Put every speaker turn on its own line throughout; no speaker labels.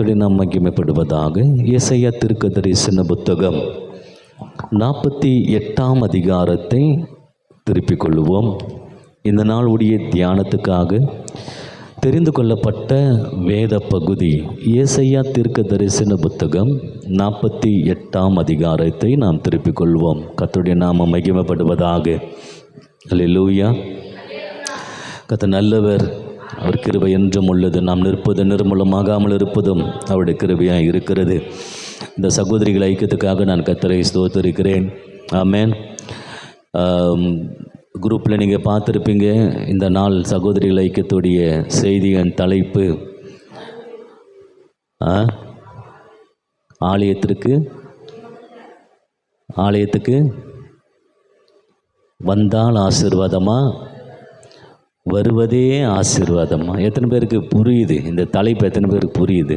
கர்த்தருடைய நாம் மகிமைப்படுவதாக. ஏசாயா தீர்க்கதரிசன புத்தகம் 48ஆம் அதிகாரத்தை திருப்பிக் கொள்வோம். இந்த நாளுடைய தியானத்துக்காக தெரிந்து கொள்ளப்பட்ட வேத பகுதி ஏசாயா தீர்க்கதரிசன புத்தகம் 48ஆம் அதிகாரத்தை நாம் திருப்பிக் கொள்வோம். கர்த்தருடைய நாமம் மகிமைப்படுவதாக. அல்லேலூயா. கர்த்தர் நல்லவர், அவர் கிருபை என்றும் உள்ளது. நாம் நிற்பது நிர்மூலமாகாமல் இருப்பதும் அவருடைய கிருபையாக இருக்கிறது. இந்த சகோதரிகள் ஐக்கியத்துக்காக நான் கர்த்தரை ஸ்தோத்திரிக்கிறேன். ஆமென். குரூப்பில் நீங்கள் பார்த்துருப்பீங்க, இந்த நாள் சகோதரிகள் ஐக்கியத்துடைய செய்தியின் தலைப்பு ஆலயத்துக்கு வந்தால் ஆசீர்வாதமா, வருவதே ஆசீர்வாதமா? எத்தனை பேருக்கு புரியுது இந்த தலைப்பு? எத்தனை பேருக்கு புரியுது?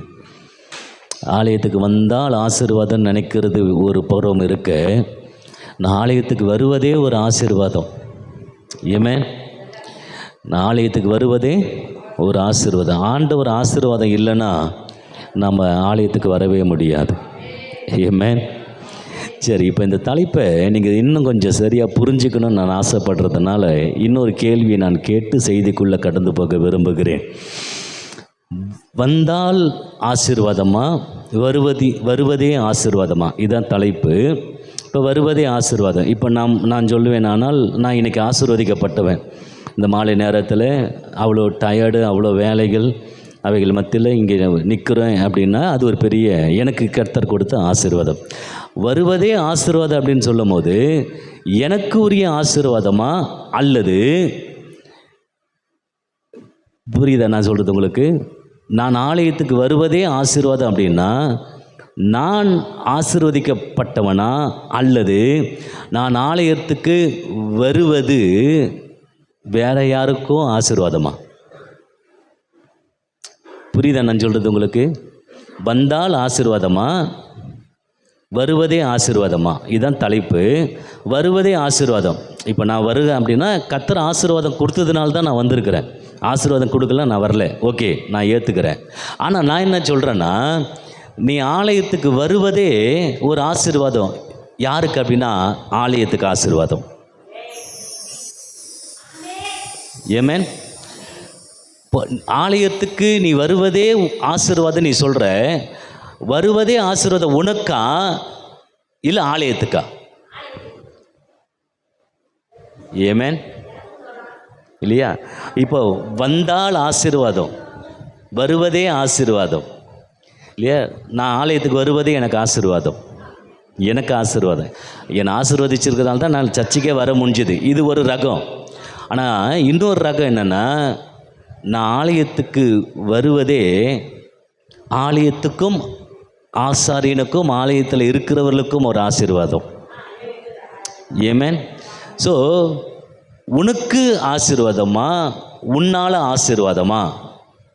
ஆலயத்துக்கு வந்தால் ஆசீர்வாதம் நினைக்கிறது ஒரு பருவம் இருக்க, நான் ஆலயத்துக்கு வருவதே ஒரு ஆசீர்வாதம். ஏமே, நான் ஆலயத்துக்கு வருவதே ஒரு ஆசீர்வாதம். ஆண்டவர் ஆசீர்வாதம் இல்லைன்னா நம்ம ஆலயத்துக்கு வரவே முடியாது. ஏமே. சரி, இப்போ இந்த தலைப்பை நீங்கள் இன்னும் கொஞ்சம் சரியாக புரிஞ்சுக்கணும்னு நான் ஆசைப்படுறதுனால இன்னொரு கேள்வியை நான் கேட்டு செய்திக்குள்ளே கடந்து போக விரும்புகிறேன். வந்தால் ஆசீர்வாதமா, வருவதே ஆசீர்வாதமா? இதுதான் தலைப்பு. இப்போ வருவதே ஆசீர்வாதம். இப்போ நான் சொல்லுவேன், ஆனால் நான் இன்றைக்கி ஆசீர்வதிக்கப்பட்டவன். இந்த மாலை நேரத்தில் அவ்வளோ டயர்டு, அவ்வளோ வேலைகள், அவைகள் மத்தியில் இங்கே நிற்கிறேன் அப்படின்னா அது ஒரு பெரிய எனக்கு கர்த்தர் கொடுத்த ஆசீர்வாதம். வருவதே ஆசீர்வாதம் அப்படின்னு சொல்லும் போது எனக்கு உரிய ஆசீர்வாதமா, அல்லது புரியுதா நான் சொல்கிறது உங்களுக்கு? நான் ஆலயத்துக்கு வருவதே ஆசீர்வாதம் அப்படின்னா நான் ஆசீர்வதிக்கப்பட்டவனா, அல்லது நான் ஆலயத்துக்கு வருவது வேற யாருக்கும் ஆசீர்வாதமா? புரியுதா நான் சொல்கிறது உங்களுக்கு? வந்தால் ஆசீர்வாதமா, வருவதே ஆசீர்வாதமா? இதுதான் தலைப்பு. வருவதே ஆசீர்வாதம். இப்போ நான் வருவேன் அப்படின்னா கர்த்தர் ஆசீர்வாதம் கொடுத்ததுனால தான் நான் வந்திருக்கிறேன். ஆசீர்வாதம் கொடுக்கல நான் வரல, ஓகே, நான் ஏற்றுக்கிறேன். ஆனால் நான் என்ன சொல்கிறேன்னா, நீ ஆலயத்துக்கு வருவதே ஒரு ஆசீர்வாதம். யாருக்கு அப்படின்னா ஆலயத்துக்கு ஆசீர்வாதம். ஏமேன். ஆலயத்துக்கு நீ வருவதே ஆசீர்வாதம். நீ சொல்கிற வருவதே ஆசீர்வாதம் உனக்கா இல்லை ஆலயத்துக்கா? ஏமேன் இல்லையா? இப்போ வந்தால் ஆசீர்வாதம், வருவதே ஆசீர்வாதம் இல்லையா? நான் ஆலயத்துக்கு வருவதே எனக்கு ஆசீர்வாதம். என்னை ஆசீர்வதிச்சிருக்கிறதால தான் நான் சர்ச்சுக்கே வர முடிஞ்சுது. இது ஒரு ரகம். ஆனால் இன்னொரு ரகம் என்னென்னா, நான் ஆலயத்துக்கு வருவதே ஆலயத்துக்கும் ஆசாரியனுக்கும் ஆலயத்தில் இருக்கிறவர்களுக்கும் ஒரு ஆசீர்வாதம். ஏமேன். ஸோ உனக்கு ஆசீர்வாதமா, உன்னால் ஆசீர்வாதமா?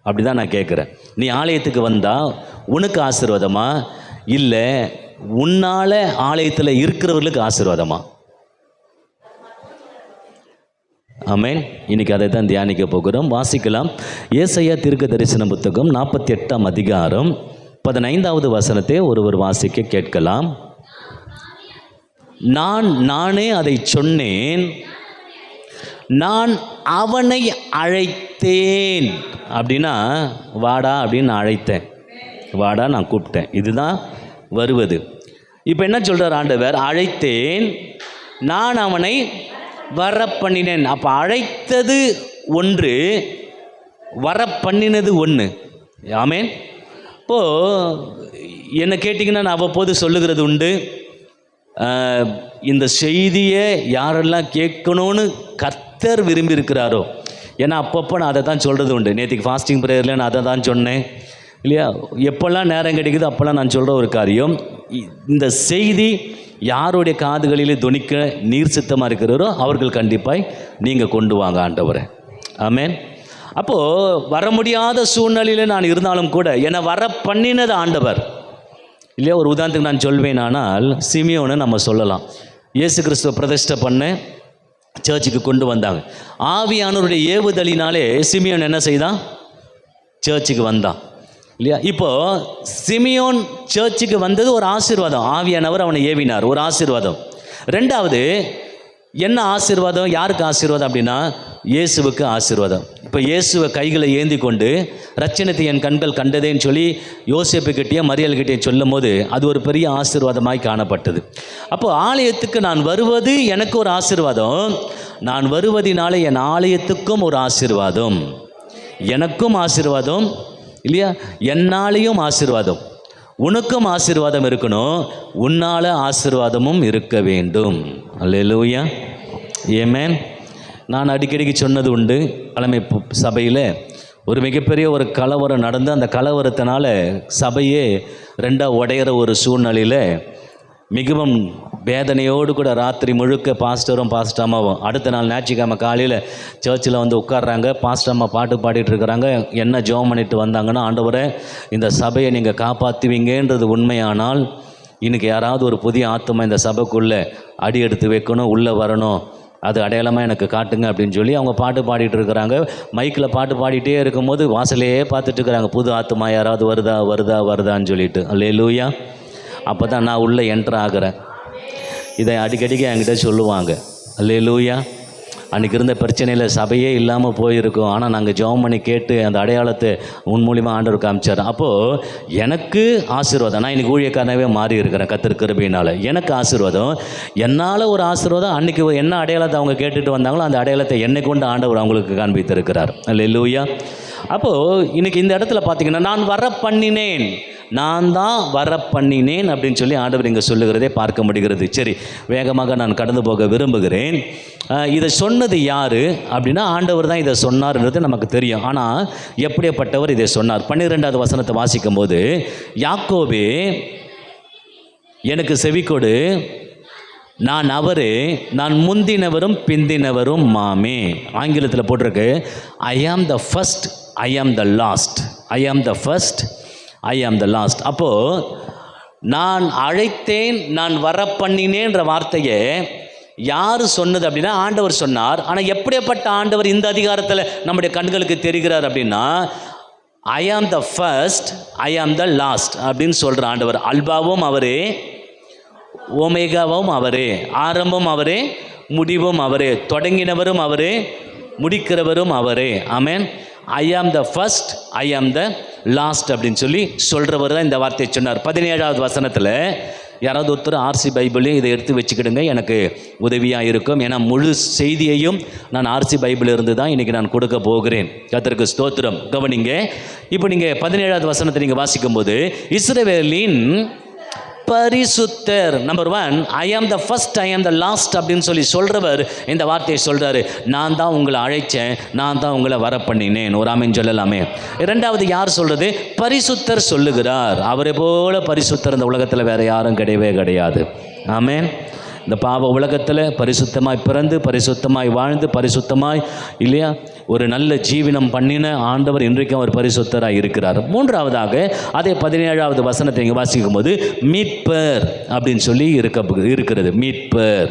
அப்படி தான் நான் கேட்குறேன். நீ ஆலயத்துக்கு வந்தால் உனக்கு ஆசீர்வாதமா, இல்லை உன்னால் ஆலயத்தில் இருக்கிறவர்களுக்கு ஆசீர்வாதமா? ஆமென். இன்னைக்கு அதை தான் தியானிக்க போகிறோம். வாசிக்கலாம். ஏசாயா தீர்க்கதரிசன புத்தகம் 48ஆம் அதிகாரம் 15வது வசனத்தை ஒருவர் வாசிக்க கேட்கலாம். நானே அதை சொன்னேன், நான் அவனை அழைத்தேன். அப்படின்னா வாடா அப்படின்னு நான் அழைத்தேன், வாடா நான் கூப்பிட்டேன். இதுதான் வருவது. இப்போ என்ன சொல்கிறார் ஆண்டவர்? அழைத்தேன், நான் அவனை வர பண்ணினேன். அப்போ அழைத்தது ஒன்று, வர பண்ணினது ஒன்று. ஆமென். இப்போது என்னை கேட்டிங்கன்னா நான் அவ்வப்போது சொல்லுகிறது உண்டு, இந்த செய்தியை யாரெல்லாம் கேட்கணும்னு கர்த்தர் விரும்பி இருக்கிறாரோ. ஏன்னா அப்பப்போ நான் அதை தான் சொல்கிறது உண்டு. நேற்றுக்கு ஃபாஸ்டிங் ப்ரேயரில் நான் அதை தான் சொன்னேன் இல்லையா? எப்போல்லாம் நேரம் கிடைக்குது அப்போல்லாம் நான் சொல்கிற ஒரு காரியம், இந்த செய்தி யாருடைய காதுகளிலே துணிக்க நீர் சித்தமாக இருக்கிறாரோ அவர்கள் கண்டிப்பாக நீங்கள் கொண்டு வாங்க ஆண்டவரே. ஆமென். அப்போது வர முடியாத சூழ்நிலையில் நான் இருந்தாலும் கூட என்னை வர பண்ணினது ஆண்டவர் இல்லையா? ஒரு உதாரணத்துக்கு நான் சொல்வேன். ஆனால் சிமியோனை நம்ம சொல்லலாம். இயேசு கிறிஸ்துவ பிரதிஷ்டை பண்ண சர்ச்சுக்கு கொண்டு வந்தாங்க. ஆவியானவருடைய ஏவுதலினாலே சிமியோன் என்ன செய்தான்? சர்ச்சுக்கு வந்தான். இல்லையா? இப்போது சிமியோன் சர்ச்சுக்கு வந்தது ஒரு ஆசீர்வாதம். ஆவியானவர் அவனை ஏவினார், ஒரு ஆசீர்வாதம். ரெண்டாவது என்ன ஆசீர்வாதம்? யாருக்கு ஆசீர்வாதம் அப்படின்னா இயேசுவுக்கு ஆசீர்வாதம். இப்போ இயேசுவை கைகளை ஏந்தி கொண்டு ரட்சணத்தை என் கண்கள் கண்டதேன்னு சொல்லி யோசேப்புக்கிட்டேயும் மரியல்கிட்டையும் சொல்லும் போது அது ஒரு பெரிய ஆசீர்வாதமாய் காணப்பட்டது. அப்போது ஆலயத்துக்கு நான் வருவது எனக்கு ஒரு ஆசீர்வாதம், நான் வருவதினாலே என் ஆலயத்துக்கும் ஒரு ஆசீர்வாதம், எனக்கும் ஆசீர்வாதம் இல்லையா? என்னாலேயும் ஆசீர்வாதம், உனக்கும் ஆசீர்வாதம் இருக்கணும், உன்னால ஆசீர்வாதமும் இருக்க வேண்டும். அல்லேலூயா, ஆமென். நான் அடிக்கடிக்கு சொன்னது உண்டு, தலைமை சபையில் ஒரு மிகப்பெரிய ஒரு கலவரம் நடந்து அந்த கலவரத்தினால சபையே ரெண்டாக உடையிற ஒரு சூழ்நிலையில் மிகவும் வேதனையோடு கூட ராத்திரி முழுக்க பாஸ்டரும் பாஸ்டம்மாவும் அடுத்த நாள் ஞாயிற்றுக்கிழமை காலையில் சர்ச்சில் வந்து உட்கார்றாங்க. பாஸ்டம்மா பாட்டு பாடிட்டு இருக்கிறாங்க. என்ன ஜெபம் பண்ணிட்டு வந்தாங்கன்னா, ஆண்டவரே இந்த சபையை நீங்கள் காப்பாற்றுவீங்கன்றது உண்மையானால் இன்றைக்கி யாராவது ஒரு புதிய ஆத்மா இந்த சபைக்குள்ளே அடி எடுத்து வைக்கணும், உள்ளே வரணும், அது அடையாளமாக எனக்கு காட்டுங்க அப்படின்னு சொல்லி அவங்க பாட்டு பாடிட்டு இருக்கிறாங்க. மைக்கில் பாட்டு பாடிட்டே இருக்கும்போது வாசலையே பார்த்துட்டு இருக்கிறாங்க, புது ஆத்மா யாராவது வருதா வருதா வருதான்னு சொல்லிட்டு. அல்லேலூயா. அப்போ தான் நான் உள்ளே என்ட்ரு ஆகிறேன். இதை அடிக்கடிக்கு என்கிட்ட சொல்லுவாங்க. அல்லேலூயா. அன்றைக்கி இருந்த பிரச்சனையில் சபையே இல்லாமல் போயிருக்கோம், ஆனால் நாங்கள் ஜெபம் பண்ணி கேட்டு அந்த அடையாளத்தை உன் மூலிமா ஆண்டவர் காமிச்சார். அப்போது எனக்கு ஆசீர்வாதம், நான் இன்றைக்கி ஊழியக்காரனாகவே மாறி இருக்கிறேன் கர்த்தர் கிருபையினால். எனக்கு ஆசீர்வாதம், என்னால் ஒரு ஆசீர்வாதம். அன்றைக்கி என்ன அடையாளத்தை அவங்க கேட்டுட்டு வந்தாங்களோ அந்த அடையாளத்தை என்னை கொண்டு ஆண்டவர் அவங்களுக்கு காண்பித்திருக்கிறார். அல்லேலூயா. அப்போது இன்றைக்கி இந்த இடத்துல பார்த்தீங்கன்னா, நான் வர பண்ணினேன், நான் தான் வர பண்ணினேன் அப்படின்னு சொல்லி ஆண்டவர் இங்கே சொல்லுகிறதே பார்க்க முடிகிறது. சரி, வேகமாக நான் கடந்து போக விரும்புகிறேன். இதை சொன்னது யார் அப்படின்னா ஆண்டவர் தான் இதை சொன்னார்ன்றது நமக்கு தெரியும். ஆனால் எப்படிப்பட்டவர் இதை சொன்னார்? 12வது வசனத்தை வாசிக்கும் போது, யாக்கோபே எனக்கு செவிக்கொடு, நான் அவரே, நான் முந்தினவரும் பிந்தினவரும் மாமே. ஆங்கிலத்தில் போட்டிருக்கு, ஐ ஆம் த ஃபர்ஸ்ட், ஐ ஆம் த லாஸ்ட், ஐ ஆம் த ஃபர்ஸ்ட், ஐ ஆம் த லாஸ்ட். அப்போது நான் அழைத்தேன், நான் வர பண்ணினேன்ற வார்த்தையை யார் சொன்னது அப்படின்னா ஆண்டவர் சொன்னார். ஆனால் எப்படிப்பட்ட ஆண்டவர் இந்த அதிகாரத்தில் நம்முடைய கண்களுக்கு தெரிகிறார் அப்படின்னா, ஐ ஆம் த ஃபர்ஸ்ட், ஐ ஆம் த லாஸ்ட் அப்படின்னு சொல்கிற ஆண்டவர். அல்பாவும் அவரே, ஓமேகாவும் அவரே, ஆரம்பம் அவரே, முடிவும் அவரே, தொடங்கினவரும் அவரே, முடிக்கிறவரும் அவரே. ஆமென். ஐ ஆம் த ஃபர்ஸ்ட், ஐ ஆம் த லாஸ்ட் அப்படின்னு சொல்லி சொல்கிறவர் தான் இந்த வார்த்தையை சொன்னார். 17வது வசனத்தில் யாராவது ஒருத்தர் ஆர்சி பைபிளையும் இதை எடுத்து வச்சுக்கிடுங்க, எனக்கு உதவியாக இருக்கும். ஏன்னா முழு செய்தியையும் நான் ஆர்சி பைபிள் இருந்து தான் இன்றைக்கி நான் கொடுக்க போகிறேன். கர்த்தருக்கு ஸ்தோத்திரம். கவனிங்க. இப்போ நீங்கள் 17வது வசனத்தை நீங்கள் வாசிக்கும்போது, இஸ்ரவேலின் பரிசுத்தர், நம்பர் 1, ஐ ஆம் த ஃபர்ஸ்ட், ஐ ஆம் த லாஸ்ட் அப்படின்னு சொல்லி சொல்கிறவர் இந்த வார்த்தையை சொல்கிறாரு. நான் தான் உங்களை அழைச்சேன், நான் தான் உங்களை வர பண்ணினேன். ஒரு ஆமென் சொல்லலாமே. இரண்டாவது யார் சொல்கிறது? பரிசுத்தர் சொல்லுகிறார். அவரை போல பரிசுத்தர் இந்த உலகத்தில் வேறு யாரும் கிடையவே கிடையாது. ஆமென். இந்த பாவ உலகத்தில் பரிசுத்தமாய் பிறந்து பரிசுத்தமாய் வாழ்ந்து பரிசுத்தமாய் இல்லையா ஒரு நல்ல ஜீவனம் பண்ணின ஆண்டவர் இன்றைக்கும் அவர் பரிசுத்தராக இருக்கிறார். மூன்றாவதாக அதே 17வது வசனத்தை இங்கே வாசிக்கும் போது, மீட்பர் அப்படின்னு சொல்லி இருக்கிறது. மீட்பர்,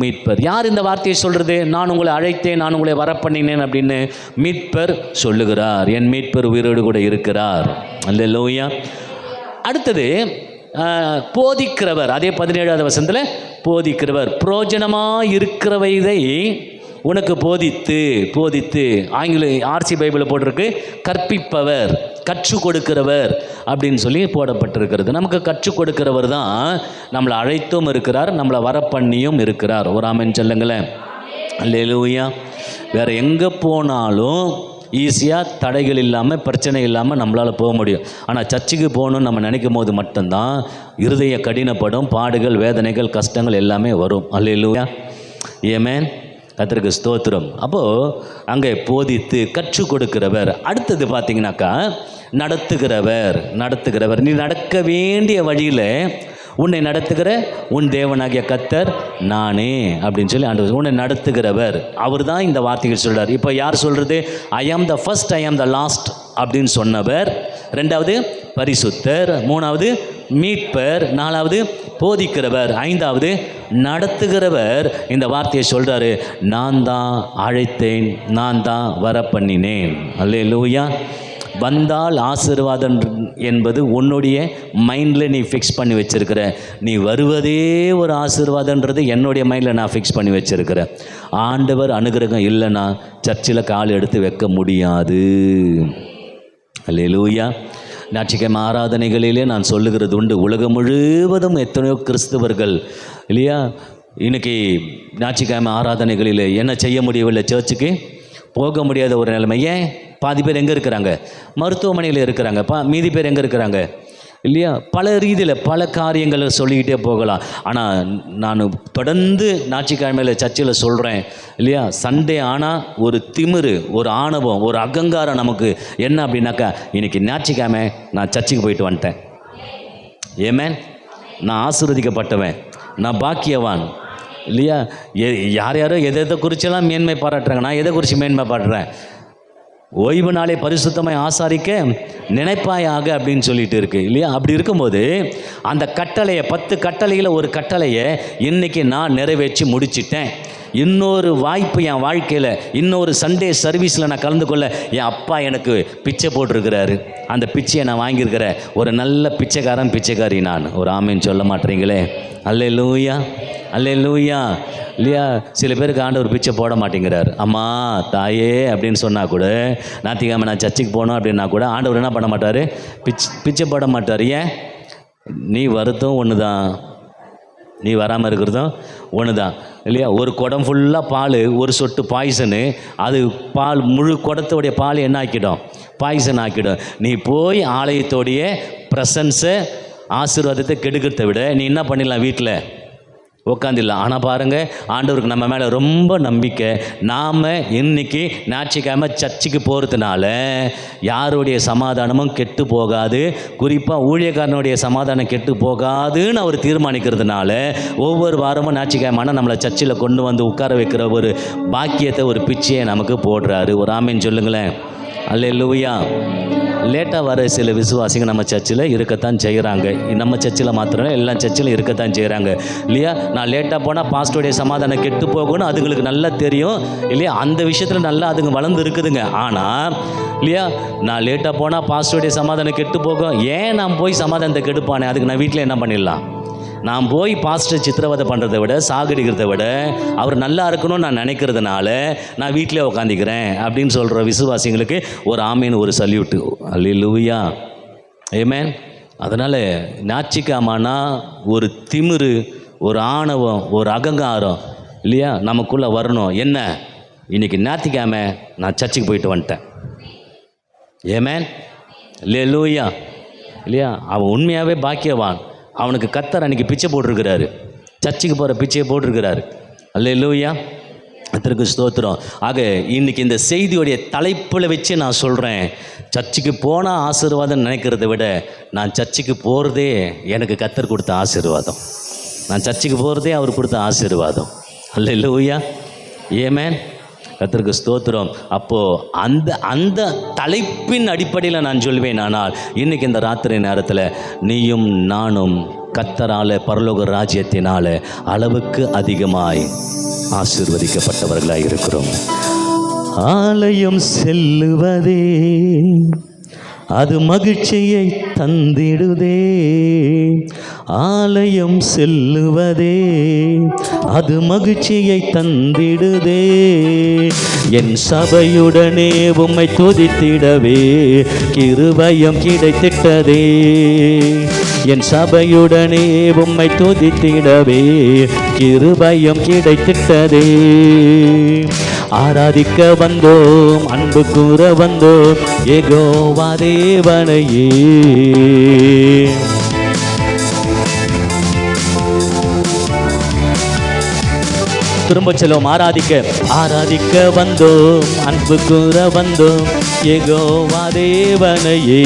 மீட்பர். யார் இந்த வார்த்தையை சொல்கிறது? நான் உங்களை அழைத்தேன், நான் உங்களை வர பண்ணினேன் அப்படின்னு மீட்பர் சொல்லுகிறார். என் மீட்பர் உயிரோடு கூட இருக்கிறார். அல்லேலூயா. அடுத்தது போதிக்கிறவர். அதே 17வது வசனத்தில் போதிக்கிறவர். புரோஜனமாக இருக்கிறவைதை உனக்கு போதித்து ஆங்கில ஆர்சி பைபிளில் போட்டிருக்கு கற்பிப்பவர், கற்றுக் கொடுக்கிறவர் அப்படின்னு சொல்லி போடப்பட்டிருக்கிறது. நமக்கு கற்றுக் கொடுக்கிறவர் தான் நம்மளை அழைத்தும் இருக்கிறார், நம்மளை வர பண்ணியும் இருக்கிறார். ஒரு ஆமென் சொல்லுங்களேன். அல்லேலூயா. வேறு எங்கே போனாலும் ஈஸியாக தடைகள் இல்லாமல் பிரச்சனை இல்லாமல் நம்மளால் போக முடியும். ஆனால் சர்ச்சுக்கு போகணுன்னு நம்ம நினைக்கும் போது மட்டும்தான் இருதய கடினப்படும், பாடுகள், வேதனைகள், கஷ்டங்கள் எல்லாமே வரும். அல்லேலூயா. ஆமென். கர்த்தருக்கு ஸ்தோத்திரம். அப்போது அங்கே போதித்து கற்றுக் கொடுக்கிறவர். அடுத்தது பார்த்தீங்கன்னாக்கா நடத்துகிறவர். நீ நடக்க வேண்டிய வழியில் உன்னை நடத்துகிற உன் தேவனாகிய கர்த்தர் நானே அப்படின்னு சொல்லி ஆண்டவர் உன்னை நடத்துகிறவர். அவர் தான் இந்த வார்த்தைகள் சொல்கிறார். இப்போ யார் சொல்கிறது? ஐ ஆம் த ஃபர்ஸ்ட், ஐ ஆம் த லாஸ்ட் அப்படின்னு சொன்னவர். ரெண்டாவது பரிசுத்தர், மூணாவது மீட்பர், நாலாவது போதிக்கிறவர், ஐந்தாவது நடத்துகிறவர். இந்த வார்த்தையை சொல்கிறாரு, நான் தான் அழைத்தேன், நான் தான் வர பண்ணினேன். அல்லேலூயா. வந்தால் ஆசீர்வாதம் என்பது உன்னுடைய மைண்டில் நீ ஃபிக்ஸ் பண்ணி வச்சிருக்கிற. நீ வருவதே ஒரு ஆசீர்வாதன்றது என்னுடைய மைண்டில் நான் ஃபிக்ஸ் பண்ணி வச்சிருக்கிறேன். ஆண்டவர் அனுகிரகம் இல்லைன்னா சர்ச்சில் கால் எடுத்து வைக்க முடியாது. அல்லேலூயா. ஞாயிற்றுக்கிழமை ஆராதனைகளிலே நான் சொல்லுகிறது உண்டு. உலகம் முழுவதும் எத்தனையோ கிறிஸ்தவர்கள் இல்லையா, இன்றைக்கி ஞாயிற்றுக்கிழமை ஆராதனைகளில் என்ன செய்ய முடியவில்லை, சர்ச்சுக்கு போக முடியாத ஒரு நிலைமை. ஏன்? பாதி பேர் எங்கே இருக்கிறாங்க? மருத்துவமனையில் இருக்கிறாங்க. மீதி பேர் எங்கே இருக்கிறாங்க இல்லையா? பல ரீதியில் பல காரியங்களை சொல்லிக்கிட்டே போகலாம். ஆனால் நான் தொடர்ந்து ஞாயிற்றுக்கிழமையில் சர்ச்சில் சொல்கிறேன் இல்லையா, சண்டே ஆனால் ஒரு திமிரு, ஒரு ஆணவம், ஒரு அகங்காரம் நமக்கு என்ன அப்படின்னாக்கா, இன்றைக்கி ஞாயிற்றுக்கிழமை நான் சர்ச்சுக்கு போயிட்டு வந்துட்டேன், ஏமேன், நான் ஆசீர்வதிக்கப்பட்டவன், நான் பாக்கியவான் இல்லையா. யார் யாரோ எதை குறிச்செல்லாம் மேன்மை பாராட்டுறாங்க, நான் எதை குறித்து மேன்மை பாடுறேன்? ஓய்வு நாளை பரிசுத்தமாய் ஆசாரிக்க நினைப்பாயாக அப்படின்னு சொல்லிட்டு இருக்கு இல்லையா. அப்படி இருக்கும்போது அந்த கட்டளையை 10 கட்டளையில் ஒரு கட்டளையை இன்றைக்கி நான் நிறைவேற்றி முடிச்சிட்டேன். இன்னொரு வாய்ப்பு என் வாழ்க்கையில், இன்னொரு சண்டே சர்வீஸில் நான் கலந்து கொள்ள என் அப்பா எனக்கு பிச்சை போட்டிருக்கிறாரு. அந்த பிச்சையை நான் வாங்கியிருக்கிறேன். ஒரு நல்ல பிச்சைக்காரி நான். ஒரு ஆமேன்னு சொல்ல மாட்டீங்களே? அல்லேலூயா, அல்லேலூயா இல்லையா. சில பேருக்கு ஆண்டவர் பிச்சை போட மாட்டேங்கிறார். அம்மா தாயே அப்படின்னு சொன்னால் கூட, ஞாயிற்றுக்கிழமை நான் சர்ச்சுக்கு போனோம் அப்படின்னா கூட ஆண்டவர் என்ன பண்ண மாட்டார்? பிச்சை போட மாட்டார். ஏன்? நீ வருத்தம் ஒன்று தான், நீ வராமல் இருக்கிறதும் ஒன்று தான் இல்லையா. ஒரு குடம் ஃபுல்லாக பால், ஒரு சொட்டு பாய்சனு, அது பால் முழு குடத்தோடைய பால் என்ன ஆக்கிடும்? பாய்சன் ஆக்கிடும். நீ போய் ஆலயத்தோடைய ப்ரெசன்ஸை, ஆசீர்வாதத்தை கெடுக்கிறத விட நீ என்ன பண்ணிடலாம்? வீட்டில் உட்காந்துடலாம். ஆனால் பாருங்கள், ஆண்டவருக்கு நம்ம மேலே ரொம்ப நம்பிக்கை. நாம் இன்றைக்கி ஞாயிற்றுக்கிழமை சர்ச்சுக்கு போகிறதுனால யாருடைய சமாதானமும் கெட்டு போகாது, குறிப்பாக ஊழியக்காரனுடைய சமாதானம் கெட்டு போகாதுன்னு அவர் தீர்மானிக்கிறதுனால ஒவ்வொரு வாரமும் ஞாயிற்றுக்கிழமை நம்மளை சர்ச்சில் கொண்டு வந்து உட்கார வைக்கிற ஒரு பாக்கியத்தை, ஒரு பிச்சையை நமக்கு போடுறாரு. ஒரு ஆமீன் சொல்லுங்களேன். அல்லேலூயா. லேட்டாக வர சில விசுவாசிங்க நம்ம சர்ச்சில் இருக்கத்தான் செய்கிறாங்க. நம்ம சர்ச்சில் மாத்திரம் எல்லா சர்ச்சிலும் இருக்கத்தான் செய்கிறாங்க இல்லையா. நான் லேட்டாக போனால் பாஸ்டருடைய சமாதானம் கெட்டு போகணும்னு அதுங்களுக்கு நல்லா தெரியும் இல்லையா. அந்த விஷயத்தில் நல்லா அதுங்க வளர்ந்து இருக்குதுங்க. ஆனால் இல்லையா, நான் லேட்டாக போனால் பாஸ்டருடைய சமாதானம் கெட்டு போகும். ஏன் நான் போய் சமாதானத்தை கெடுப்பானே? அதுக்கு நான் வீட்டில் என்ன பண்ணிடலாம்? நான் போய் பாஸ்டர் சித்திரவதை பண்ணுறதை விட, சாகடிக்கிறத விட, அவர் நல்லா இருக்கணும்னு நான் நினைக்கிறதுனால நான் வீட்டிலே உட்காந்துக்கிறேன் அப்படின்னு சொல்கிற விசுவாசிங்களுக்கு ஒரு ஆமீன், ஒரு சல்யூட்டு. அல்லேலூயா, ஆமென். அதனால் ஞாயிற்றுக்கிழமைனா ஒரு திமிரு, ஒரு ஆணவம், ஒரு அகங்காரம் இல்லையா நமக்குள்ளே வரணும். என்ன? இன்றைக்கி ஞாயிற்றுக்கிழமை நான் சர்ச்சுக்கு போயிட்டு வந்துட்டேன், ஆமென். அல்லேலூயா இல்லையா. அவன் உண்மையாகவே பாக்கியவான். அவனுக்கு கர்த்தர் அன்றைக்கி பிச்சை போட்டிருக்கிறாரு, சர்ச்சுக்கு போகிற பிச்சையை போட்டிருக்கிறாரு. அல்லேலூயா, கர்த்தருக்கு ஸ்தோத்திரம். ஆக இன்றைக்கி இந்த செய்தியோடைய தலைப்பில் வச்சு நான் சொல்கிறேன், சர்ச்சுக்கு போனால் ஆசீர்வாதம் நினைக்கிறத விட நான் சர்ச்சுக்கு போகிறதே எனக்கு கர்த்தர் கொடுத்த ஆசீர்வாதம். நான் சர்ச்சுக்கு போகிறதே அவர் கொடுத்த ஆசீர்வாதம். அல்லேலூயா, ஆமென். கர்த்தருக்கு ஸ்தோத்திரம். அப்போது அந்த தலைப்பின் அடிப்படையில் நான் சொல்வேன். ஆனால் இன்றைக்கி இந்த ராத்திரி நேரத்தில் நீயும் நானும் கர்த்தரால், பரலோக ராஜ்யத்தினால் அளவுக்கு அதிகமாய் ஆசீர்வதிக்கப்பட்டவர்களாக இருக்கிறோம். ஆலயம் செல்லுவதே அது மகிழ்ச்சியை தந்திடுதே, ஆலயம் செல்லுவதே அது மகிழ்ச்சியை தந்திடுதே, என் சபையுடனே உம்மை துதித்திடவே கிருபையும் கிடைத்திட்டதே, என் சபையுடனே உம்மை துதித்திடவே கிருபையும் கிடைத்திட்டதே, ஆராதிக்க வந்தோம், அன்பு கூற வந்தோம் யெகோவா தேவனையே. திரும்ப செல்வோம். ஆராதிக்க வந்தோம், அன்பு கூற வந்தோம் யெகோவா தேவனையே.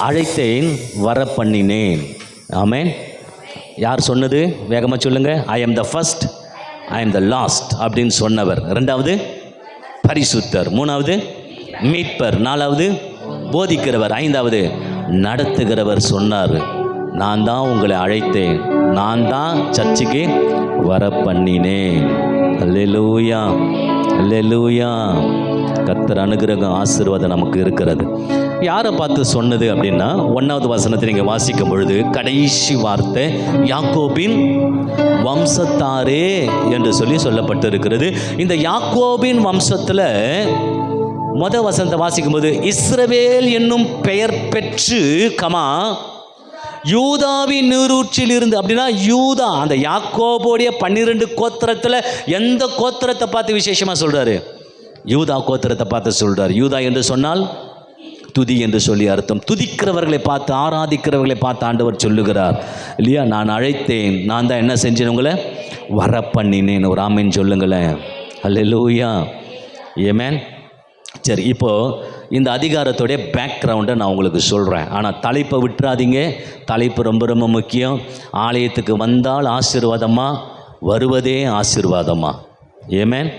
அழைத்தேன், வர பண்ணினேன். ஆமென். யார் சொன்னது? வேகமாக சொல்லுங்க. I am the first, I am the last அப்படின்னு சொன்னவர். ரெண்டாவது பரிசுத்தர், மூணாவது மீட்பர், நாலாவது போதிக்கிறவர், ஐந்தாவது நடத்துகிறவர் சொன்னார். நான் தான் உங்களை அழைத்தேன், நான் தான் சர்ச்சுக்கு வர பண்ணினேன். அல்லேலூயா, அல்லேலூயா. கர்த்தர் அனுகிரகம் ஆசீர்வாதம் நமக்கு இருக்கிறது. யாரை பார்த்து சொன்னது அப்படின்னா, 1வது வசனத்தை நீங்கள் வாசிக்கும் பொழுது கடைசி வார்த்தை யாக்கோபின் வம்சத்தாரே என்று சொல்லப்பட்டு இருக்கிறது. இந்த யாக்கோபின் வம்சத்தில் வசனத்தை வாசிக்கும் போது இஸ்ரவேல் என்னும் பெயர் பெற்று யூதாவின் நீரூற்றில் இருந்து, அப்படின்னா யூதா, அந்த யாக்கோபுடைய 12 கோத்திரத்தில் எந்த கோத்திரத்தை பார்த்து விசேஷமாக சொல்றாரு? யூதா கோத்திரத்தை பார்த்து சொல்றாரு. யூதா என்று சொன்னால் துதி என்று சொல்லி அர்த்தம். துதிக்கிறவர்களை பார்த்து, ஆராதிக்கிறவர்களை பார்த்து ஆண்டவர் சொல்லுகிறார் இல்லையா? நான் அழைத்தேன், நான் தான் என்ன செஞ்சேன், உங்களை வர பண்ணினேன். ஒரு ஆமேன் சொல்லுங்களேன். அல்லேலூயா, ஆமென். சரி, இப்போது இந்த அதிகாரத்துடைய பேக்ரவுண்டை நான் உங்களுக்கு சொல்கிறேன். ஆனால் தலைப்பை விட்டுறாதீங்க. தலைப்பு ரொம்ப ரொம்ப முக்கியம். ஆலயத்துக்கு வந்தால் ஆசீர்வாதமா, வருவதே ஆசீர்வாதமா? ஆமென்.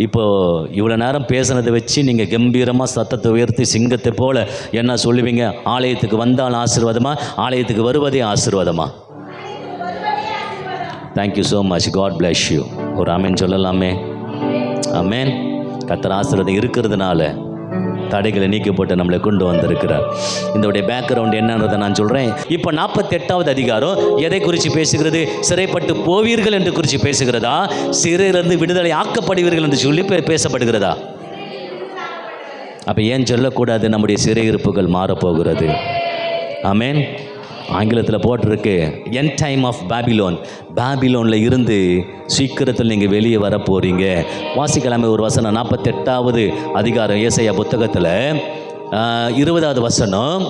இப்போது இவ்வளோ நேரம் பேசுனதை வச்சு நீங்கள் கம்பீரமாக சத்தத்தை உயர்த்தி சிங்கத்தை போல் என்ன சொல்லுவீங்க? ஆலயத்துக்கு வந்தால் ஆசீர்வாதமா, ஆலயத்துக்கு வருவதே ஆசீர்வாதமா? Thank you so much. God bless you. ஒரு ஆமேன் சொல்லலாமே. ஆமேன். கர்த்தர் ஆசீர்வாதம் இருக்கிறதுனால தடைகளை நீக்கப்பட்டு நம்மளை கொண்டு வந்திருக்கிறார். இதோடைய பேக்ரவுண்ட் என்னன்றதை நான் சொல்கிறேன். இப்போ 48வது அதிகாரம் எதை குறித்து பேசுகிறது? சிறைப்பட்டு போவீர்கள் என்று குறித்து பேசுகிறதா? சிறையிலிருந்து விடுதலை ஆக்கப்படுவீர்கள் என்று சொல்லி பேசப்படுகிறதா? அப்போ ஏன் சொல்லக்கூடாது? நம்முடைய சிறையிருப்புகள் மாறப்போகிறது. ஆமேன். ஆங்கிலத்தில் போட்டிருக்கு எண்ட் டைம் ஆஃப் பேபிலோன். பேபிலோனில் இருந்து சீக்கிரத்தில் நீங்கள் வெளியே வர போகிறீங்க. வாசிக்கலாமே ஒரு வசனம். 48வது அதிகாரம் ஏசாயா புத்தகத்தில் 20வது வசனம்.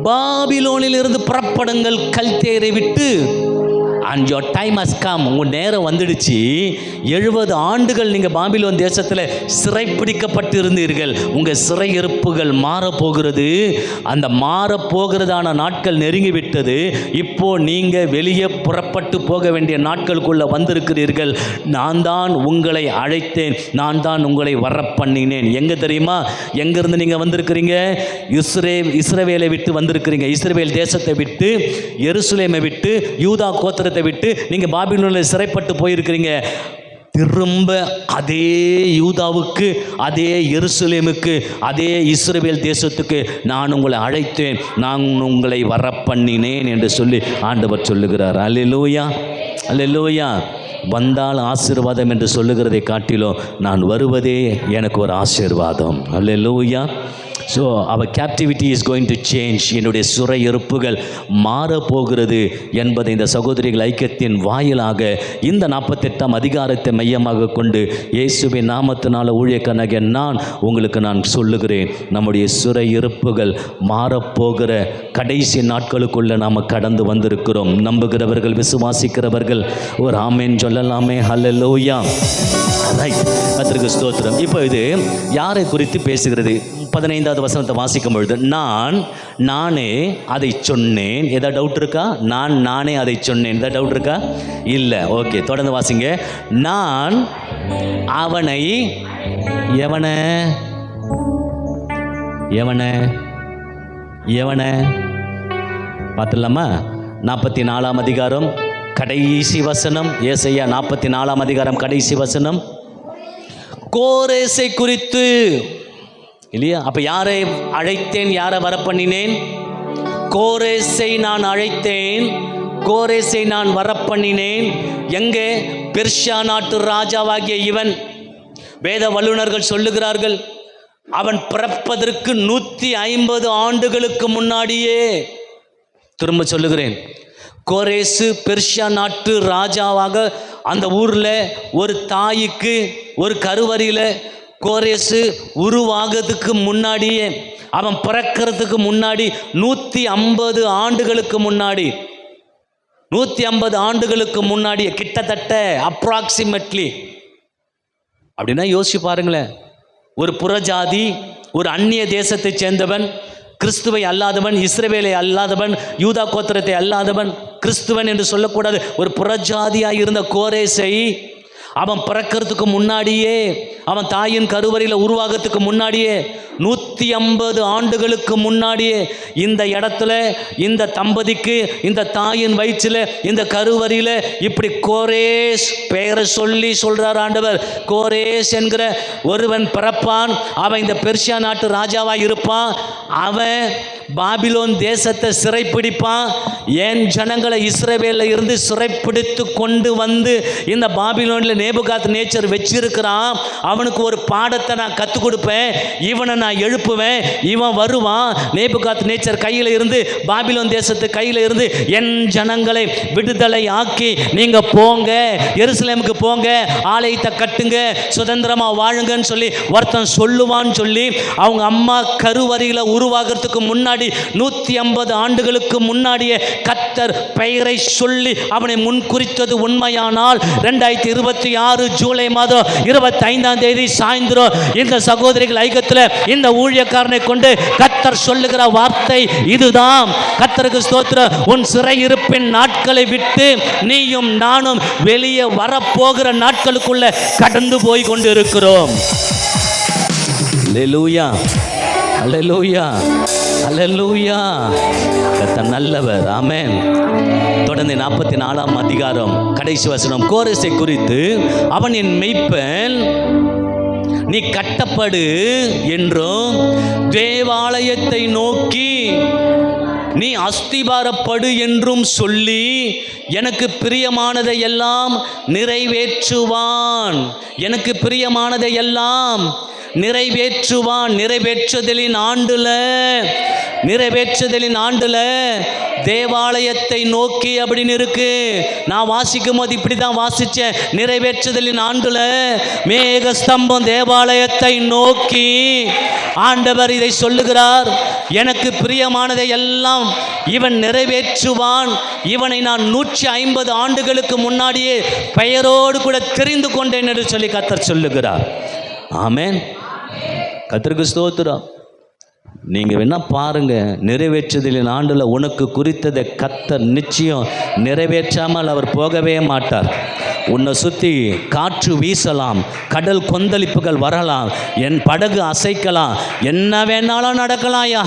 பாபிலோனில் இருந்து புறப்படுங்கள் கல்தேரை விட்டு, and your time has come. உங்கள் நேரம் வந்துடுச்சு. 70 ஆண்டுகள் நீங்கள் பாபிலோன் தேசத்தில் சிறைப்பிடிக்கப்பட்டு இருந்தீர்கள். உங்கள் சிறையிருப்புகள் மாறப்போகிறது. அந்த மாறப்போகிறதான நாட்கள் நெருங்கிவிட்டது. இப்போது நீங்கள் வெளியே புறப்பட்டு போக வேண்டிய நாட்களுக்குள்ளே வந்திருக்கிறீர்கள். நான் தான் உங்களை அழைத்தேன், நான் தான் உங்களை வர பண்ணினேன். எங்கே தெரியுமா? எங்கேருந்து நீங்கள் வந்திருக்கிறீங்க? இஸ்ரவேலை விட்டு வந்திருக்கிறீங்க. இஸ்ரவேல் தேசத்தை விட்டு, எருசலேமை விட்டு, யூதா கோத்திரத்தை விட்டு நீங்கள் பாபிலோனில் சிறைப்பட்டு போயிருக்கிறீங்க. திரும்ப அதே யூதாவுக்கு, அதே எருசலேமுக்கு, அதே இஸ்ரவேல் தேசத்துக்கு நான் உங்களை அழைத்தேன், நான் உங்களை வர பண்ணினேன் என்று சொல்லி ஆண்டவர் சொல்லுகிறார். அல்லேலூயா, அல்லேலூயா. வந்தால் ஆசீர்வாதம் என்று சொல்லுகிறதை காட்டிலும் நான் வருவதே எனக்கு ஒரு ஆசீர்வாதம். அல்லேலூயா. ஸோ அவர் captivity is going to change. என்னுடைய சிறையிருப்புகள் மாறப்போகிறது என்பதை இந்த சகோதரிகள் ஐக்கியத்தின் வாயிலாக இந்த 48ஆம் அதிகாரத்தை மையமாக கொண்டு இயேசுவின் நாமத்தினால ஊழியக்காரனாகிய நான் உங்களுக்கு நான் சொல்லுகிறேன். நம்முடைய சிறையிருப்புகள் மாறப்போகிற கடைசி நாட்களுக்குள்ளே நாம் கடந்து வந்திருக்கிறோம். நம்புகிறவர்கள், விசுவாசிக்கிறவர்கள் ஒரு ஆமேன் சொல்லலாமே. ஹல்லேலூயா. ரைட், கர்த்தருக்கு ஸ்தோத்திரம். இப்போ இது யாரை குறித்து பேசுகிறது? 15வது வசனத்தை வாசிக்கும் பொழுது நானே அதை சொன்னேன். எதாவது டவுட் இருக்கா? நானே அதை சொன்னேன். எதாவது டவுட் இருக்கா? இல்லை. ஓகே, தொடர்ந்து வாசிங்க. நான் அவனை எவனை பார்த்துடலாமா? 44ஆம் அதிகாரம் கடைசி வசனம். ஏசாயா 44ஆம் அதிகாரம் கடைசி வசனம். கோரேசை குறித்து இல்லையா? அப்போ யாரை அழைத்தேன், யாரை வர பண்ணினேன்? கோரேசை நான் அழைத்தேன், கோரேசை நான் வர பண்ணினேன். எங்கே? பெர்ஷியா நாட்டு ராஜாவாகிய இவன். வேத வல்லுநர்கள் சொல்லுகிறார்கள், அவன் பிறப்பதற்கு 150 ஆண்டுகளுக்கு முன்னாடியே. திரும்ப சொல்லுகிறேன், கோரேசு பெர்ஷியா நாட்டு ராஜாவாக அந்த ஊரில் ஒரு தாய்க்கு ஒரு கருவறையில் கோரேசு உருவாகிறதுக்கு முன்னாடியே, அவன் பிறக்கிறதுக்கு முன்னாடி 150 ஆண்டுகளுக்கு முன்னாடி, 150 ஆண்டுகளுக்கு முன்னாடியே, கிட்டத்தட்ட அப்ராக்சிமேட்லி. அப்படின்னா யோசிச்சு பாருங்களேன். ஒரு புறஜாதி, ஒரு அந்நிய தேசத்தை சேர்ந்தவன், கிறிஸ்துவை அல்லாதவன், இஸ்ரவேலை அல்லாதவன், யூதா கோத்திரத்தை அல்லாதவன், கிறிஸ்துவன் என்று சொல்லக்கூடாது, ஒரு புறஜாதியாக இருந்த கோரேசை அவன் பிறக்கிறதுக்கு முன்னாடியே, அவன் தாயின் கருவறையில் உருவாகிறதுக்கு முன்னாடியே 150 ஆண்டுகளுக்கு முன்னாடியே இந்த இடத்துல இந்த தம்பதிக்கு இந்த தாயின் வயிற்றில் இந்த கருவறையில் இப்படி கோரேஸ் பெயரை சொல்லி சொல்றார் ஆண்டவர். கோரேஸ் என்கிற ஒருவன் பிறப்பான், அவன் இந்த பெர்சியா நாட்டு ராஜாவாக இருப்பான். அவன் பாபிலோன் தேசத்தை சிறைப்பிடிப்பான். என் ஜனங்களை இஸ்ரவேலில் இருந்து சிறைப்பிடித்து கொண்டு வந்து இந்த பாபிலோனில் நேபுகாத் நேச்சர் வச்சிருக்கிறான். அவனுக்கு ஒரு பாடத்தை நான் கற்றுக் கொடுப்பேன், இவனை நான் எழுப்புவேன், இவன் வருவான். நேபுகாத் நேச்சர் கையில் இருந்து பாபிலோன் தேசத்து கையில் இருந்து என் ஜனங்களை விடுதலை ஆக்கி நீங்க போங்க, எருசலேமுக்கு போங்க, ஆலயத்தை கட்டுங்க, சுதந்திரமா வாழுங்கன்னு சொல்லி ஒருத்தன் சொல்லுவான்னு சொல்லி அவங்க அம்மா கருவறையில் உருவாகிறதுக்கு முன்னாடி 150 ஆண்டுகளுக்கு முன்னாடியே கர்த்தர் பெயரை சொல்லி அவனை முன்குறித்தது உண்மையானால் 2026 ஜூலை மாதம் 25ஆம் தேதி சாயந்தரம் இந்த சகோதரிகள் ஐக்கியத்தில் இந்த ஊழியக்காரனை கொண்டு கர்த்தர் சொல்லுகிற வார்த்தை இதுதான். கர்த்தருக்கு ஸ்தோத்திரம். உன் சிறையிருப்பின் நாட்களை விட்டு நீயும் நானும் வெளியே வரப்போகிற நாட்களுக்குள்ள கடந்து போய் கொண்டு இருக்கிறோம். அல்லேலூயா, அல்லேலூயா, அல்லேலூயா. கர்த்தர் நல்லவர். ஆமென். தொடர்ந்து 44ஆம் அதிகாரம் கடைசி வசனம். கோரேசை குறித்து, அவன் என் மெய்ப்பன், நீ கட்டப்படு என்றும் தேவாலயத்தை நோக்கி நீ அஸ்திபாரப்படு என்றும் சொல்லி எனக்கு பிரியமானதை எல்லாம் நிறைவேற்றுவான். எனக்கு பிரியமானதை எல்லாம் நிறைவேற்றுவான். நிறைவேற்றுதலின் ஆண்டுல தேவாலயத்தை நோக்கி அப்படின்னு இருக்கு. நான் வாசிக்கும் போது இப்படி தான் வாசித்தேன். நிறைவேற்றுதலின் ஆண்டுல மேக ஸ்தம்பம் தேவாலயத்தை நோக்கி ஆண்டவர் இதை சொல்லுகிறார். எனக்கு பிரியமானதை எல்லாம் இவன் நிறைவேற்றுவான். இவனை நான் 150 ஆண்டுகளுக்கு முன்னாடியே பெயரோடு கூட தெரிந்து கொண்டேன் என்று சொல்லி கர்த்தர் சொல்லுகிறார். ஆமென். கர்த்தருக்கு ஸ்தோத்திரம். நீங்கள் வேணா பாருங்க, நிறைவேற்றுதலின் ஆண்டில் உனக்கு குறித்ததை கர்த்தர் நிச்சயம் நிறைவேற்றாமல் அவர் போகவே மாட்டார். உன்னை சுற்றி காற்று வீசலாம், கடல் கொந்தளிப்புகள் வரலாம், என் படகு அசைக்கலாம், என்ன வேணாலும் நடக்கலாம்யா,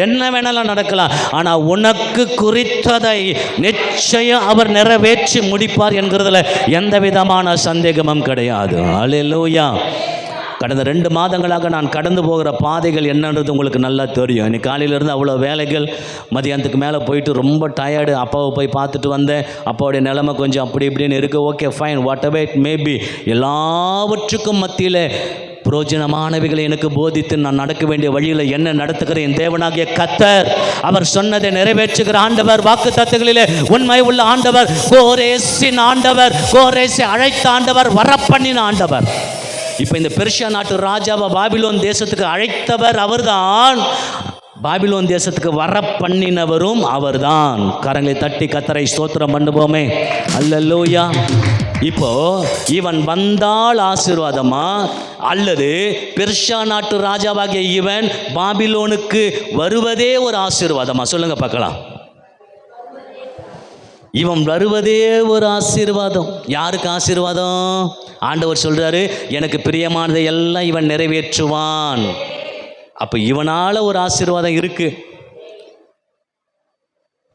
என்ன வேணாலும் நடக்கலாம். ஆனால் உனக்கு குறித்ததை நிச்சயம் அவர் நிறைவேற்றி முடிப்பார் என்கிறதுல எந்த விதமான சந்தேகமும் கிடையாது. அல்லேலூயா. கடந்த 2 மாதங்களாக நான் கடந்து போகிற பாதைகள் என்னன்றது உங்களுக்கு நல்லா தெரியும். இன்னைக்கு காலையிலேருந்து அவ்வளோ வேலைகள், மதியானத்துக்கு மேலே போயிட்டு ரொம்ப டயர்டு. அப்பாவை போய் பார்த்துட்டு வந்தேன். அப்பாவுடைய நிலைமை கொஞ்சம் அப்படி இப்படின்னு இருக்குது. Okay fine, what ever it maybe. எல்லாவற்றுக்கும் மத்தியில் புரோஜனமானவைகளை எனக்கு போதித்து நான் நடக்க வேண்டிய வழியில் என்ன நடத்துகிற என் தேவனாகிய கர்த்தர், அவர் சொன்னதை நிறைவேற்றுகிற ஆண்டவர், வாக்கு தத்தங்களிலே உண்மை உள்ள ஆண்டவர், கோரேசின் ஆண்டவர், கோரேசை அழைத்த ஆண்டவர், வரப்பண்ணின ஆண்டவர். இப்போ இந்த பெர்சியா நாட்டு ராஜாவை பாபிலோன் தேசத்துக்கு அழைத்தவர் அவர்தான், பாபிலோன் தேசத்துக்கு வர பண்ணினவரும் அவர்தான். கரங்களை தட்டி கர்த்தரை ஸ்தோத்திரம் பண்ணுவோமே. அல்லேலூயா. இப்போ இவன் வந்தால் ஆசீர்வாதமா, அல்லது பெர்சியா நாட்டு ராஜாவாகிய இவன் பாபிலோனுக்கு வருவதே ஒரு ஆசீர்வாதமா? சொல்லுங்க பார்க்கலாம். இவன் வருவதே ஒரு ஆசீர்வாதம். யாருக்கு ஆசீர்வாதம்? ஆண்டவர் சொல்றாரு, எனக்கு பிரியமானதை எல்லாம் இவன் நிறைவேற்றுவான். அப்போ இவனால ஒரு ஆசீர்வாதம் இருக்கு.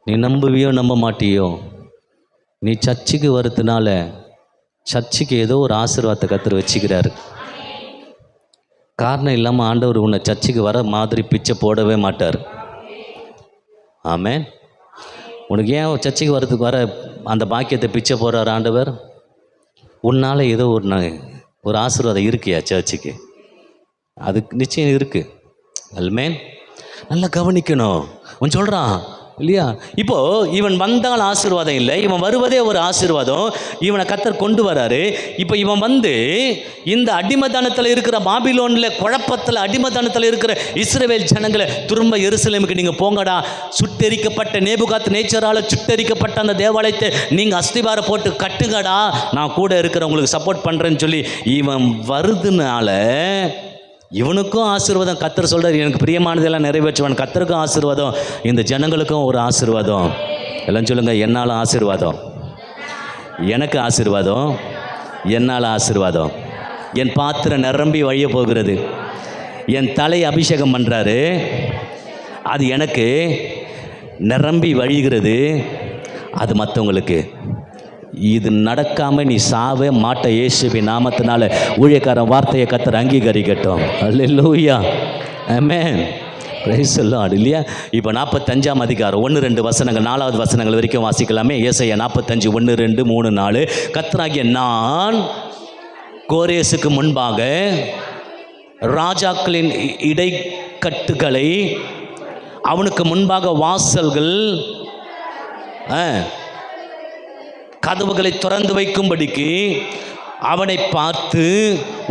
நீ நம்புவியோ நம்ப மாட்டியோ, நீ சர்ச்சுக்கு வரதுனால சர்ச்சுக்கு ஏதோ ஒரு ஆசீர்வாதத்தை கர்த்தர் வச்சுக்கிறாரு. காரணம் இல்லாமல் ஆண்டவர் உன்னை சர்ச்சுக்கு வர மாதிரி பிச்சை போடவே மாட்டார். ஆமென். உனக்கு ஏன் சர்ச்சுக்கு வர அந்த பாக்கியத்தை பிச்சை போடுறார் ஆண்டவர்? உன்னால் ஏதோ ஒரு ஆசீர்வாதம் இருக்கியா சர்ச்சுக்கு? அதுக்கு நிச்சயம் இருக்குது. ஆமென். நல்லா கவனிக்கணும். அவன் சொல்கிறான் இல்லையா, இப்போது இவன் வந்தால் ஆசீர்வாதம் இல்லை, இவன் வருவதே ஒரு ஆசீர்வாதம். இவனை கர்த்தர் கொண்டு வராரு. இப்போ இவன் வந்து இந்த அடிமைத்தனத்தில் இருக்கிற பாபிலோனில் குழப்பத்தில் அடிமைத்தனத்தில் இருக்கிற இஸ்ரவேல் ஜனங்களை திரும்ப எருசலேமுக்கு நீங்கள் போங்கடா, சுட்டெரிக்கப்பட்ட நேபுகாத் நேச்சரால் சுட்டெரிக்கப்பட்ட அந்த தேவாலயத்தை நீங்கள் அஸ்திபாரம் போட்டு கட்டுங்கடா, நான் கூட இருக்கிறவங்களுக்கு சப்போர்ட் பண்ணுறேன்னு சொல்லி இவன் வருதுனால இவனுக்கும் ஆசீர்வாதம். கர்த்தர் சொல்கிறார், எனக்கு பிரியமானதெல்லாம் நிறைவேற்றுவான். கர்த்தருக்கும் ஆசீர்வாதம், இந்த ஜனங்களுக்கும் ஒரு ஆசீர்வாதம். எல்லாம் சொல்லுங்கள், என்னால் ஆசீர்வாதம், எனக்கு ஆசீர்வாதம், என்னால் ஆசீர்வாதம். என் பாத்திரம் நிரம்பி வழிய போகிறது. என் தலையை அபிஷேகம் பண்ணுறாரு, அது எனக்கு நிரம்பி வழிகிறது, அது மற்றவங்களுக்கு. இது நடக்காமல் நீ சாவே மாட்ட. இயேசுவின் நாமத்தினால ஊழியக்காரன் வார்த்தையை கர்த்தர் அங்கீகரிக்கட்டும். அல்லேலூயா, ஆமென், பிரைஸ் தி லார்ட். இல்லையா? இப்போ 45ஆம் அதிகாரம் 1-2 வசனங்கள், 4வது வசனங்கள் வரைக்கும் வாசிக்கலாமே. ஏசாயா 45 1, 2, 3, 4. கர்த்தராகிய நான் கோரேசுக்கு முன்பாக ராஜாக்களின் இடைக்கட்டுகளை, அவனுக்கு முன்பாக வாசல்கள் கதவுகளை திறந்து வைக்கும்படிக்கு அவனை பார்த்து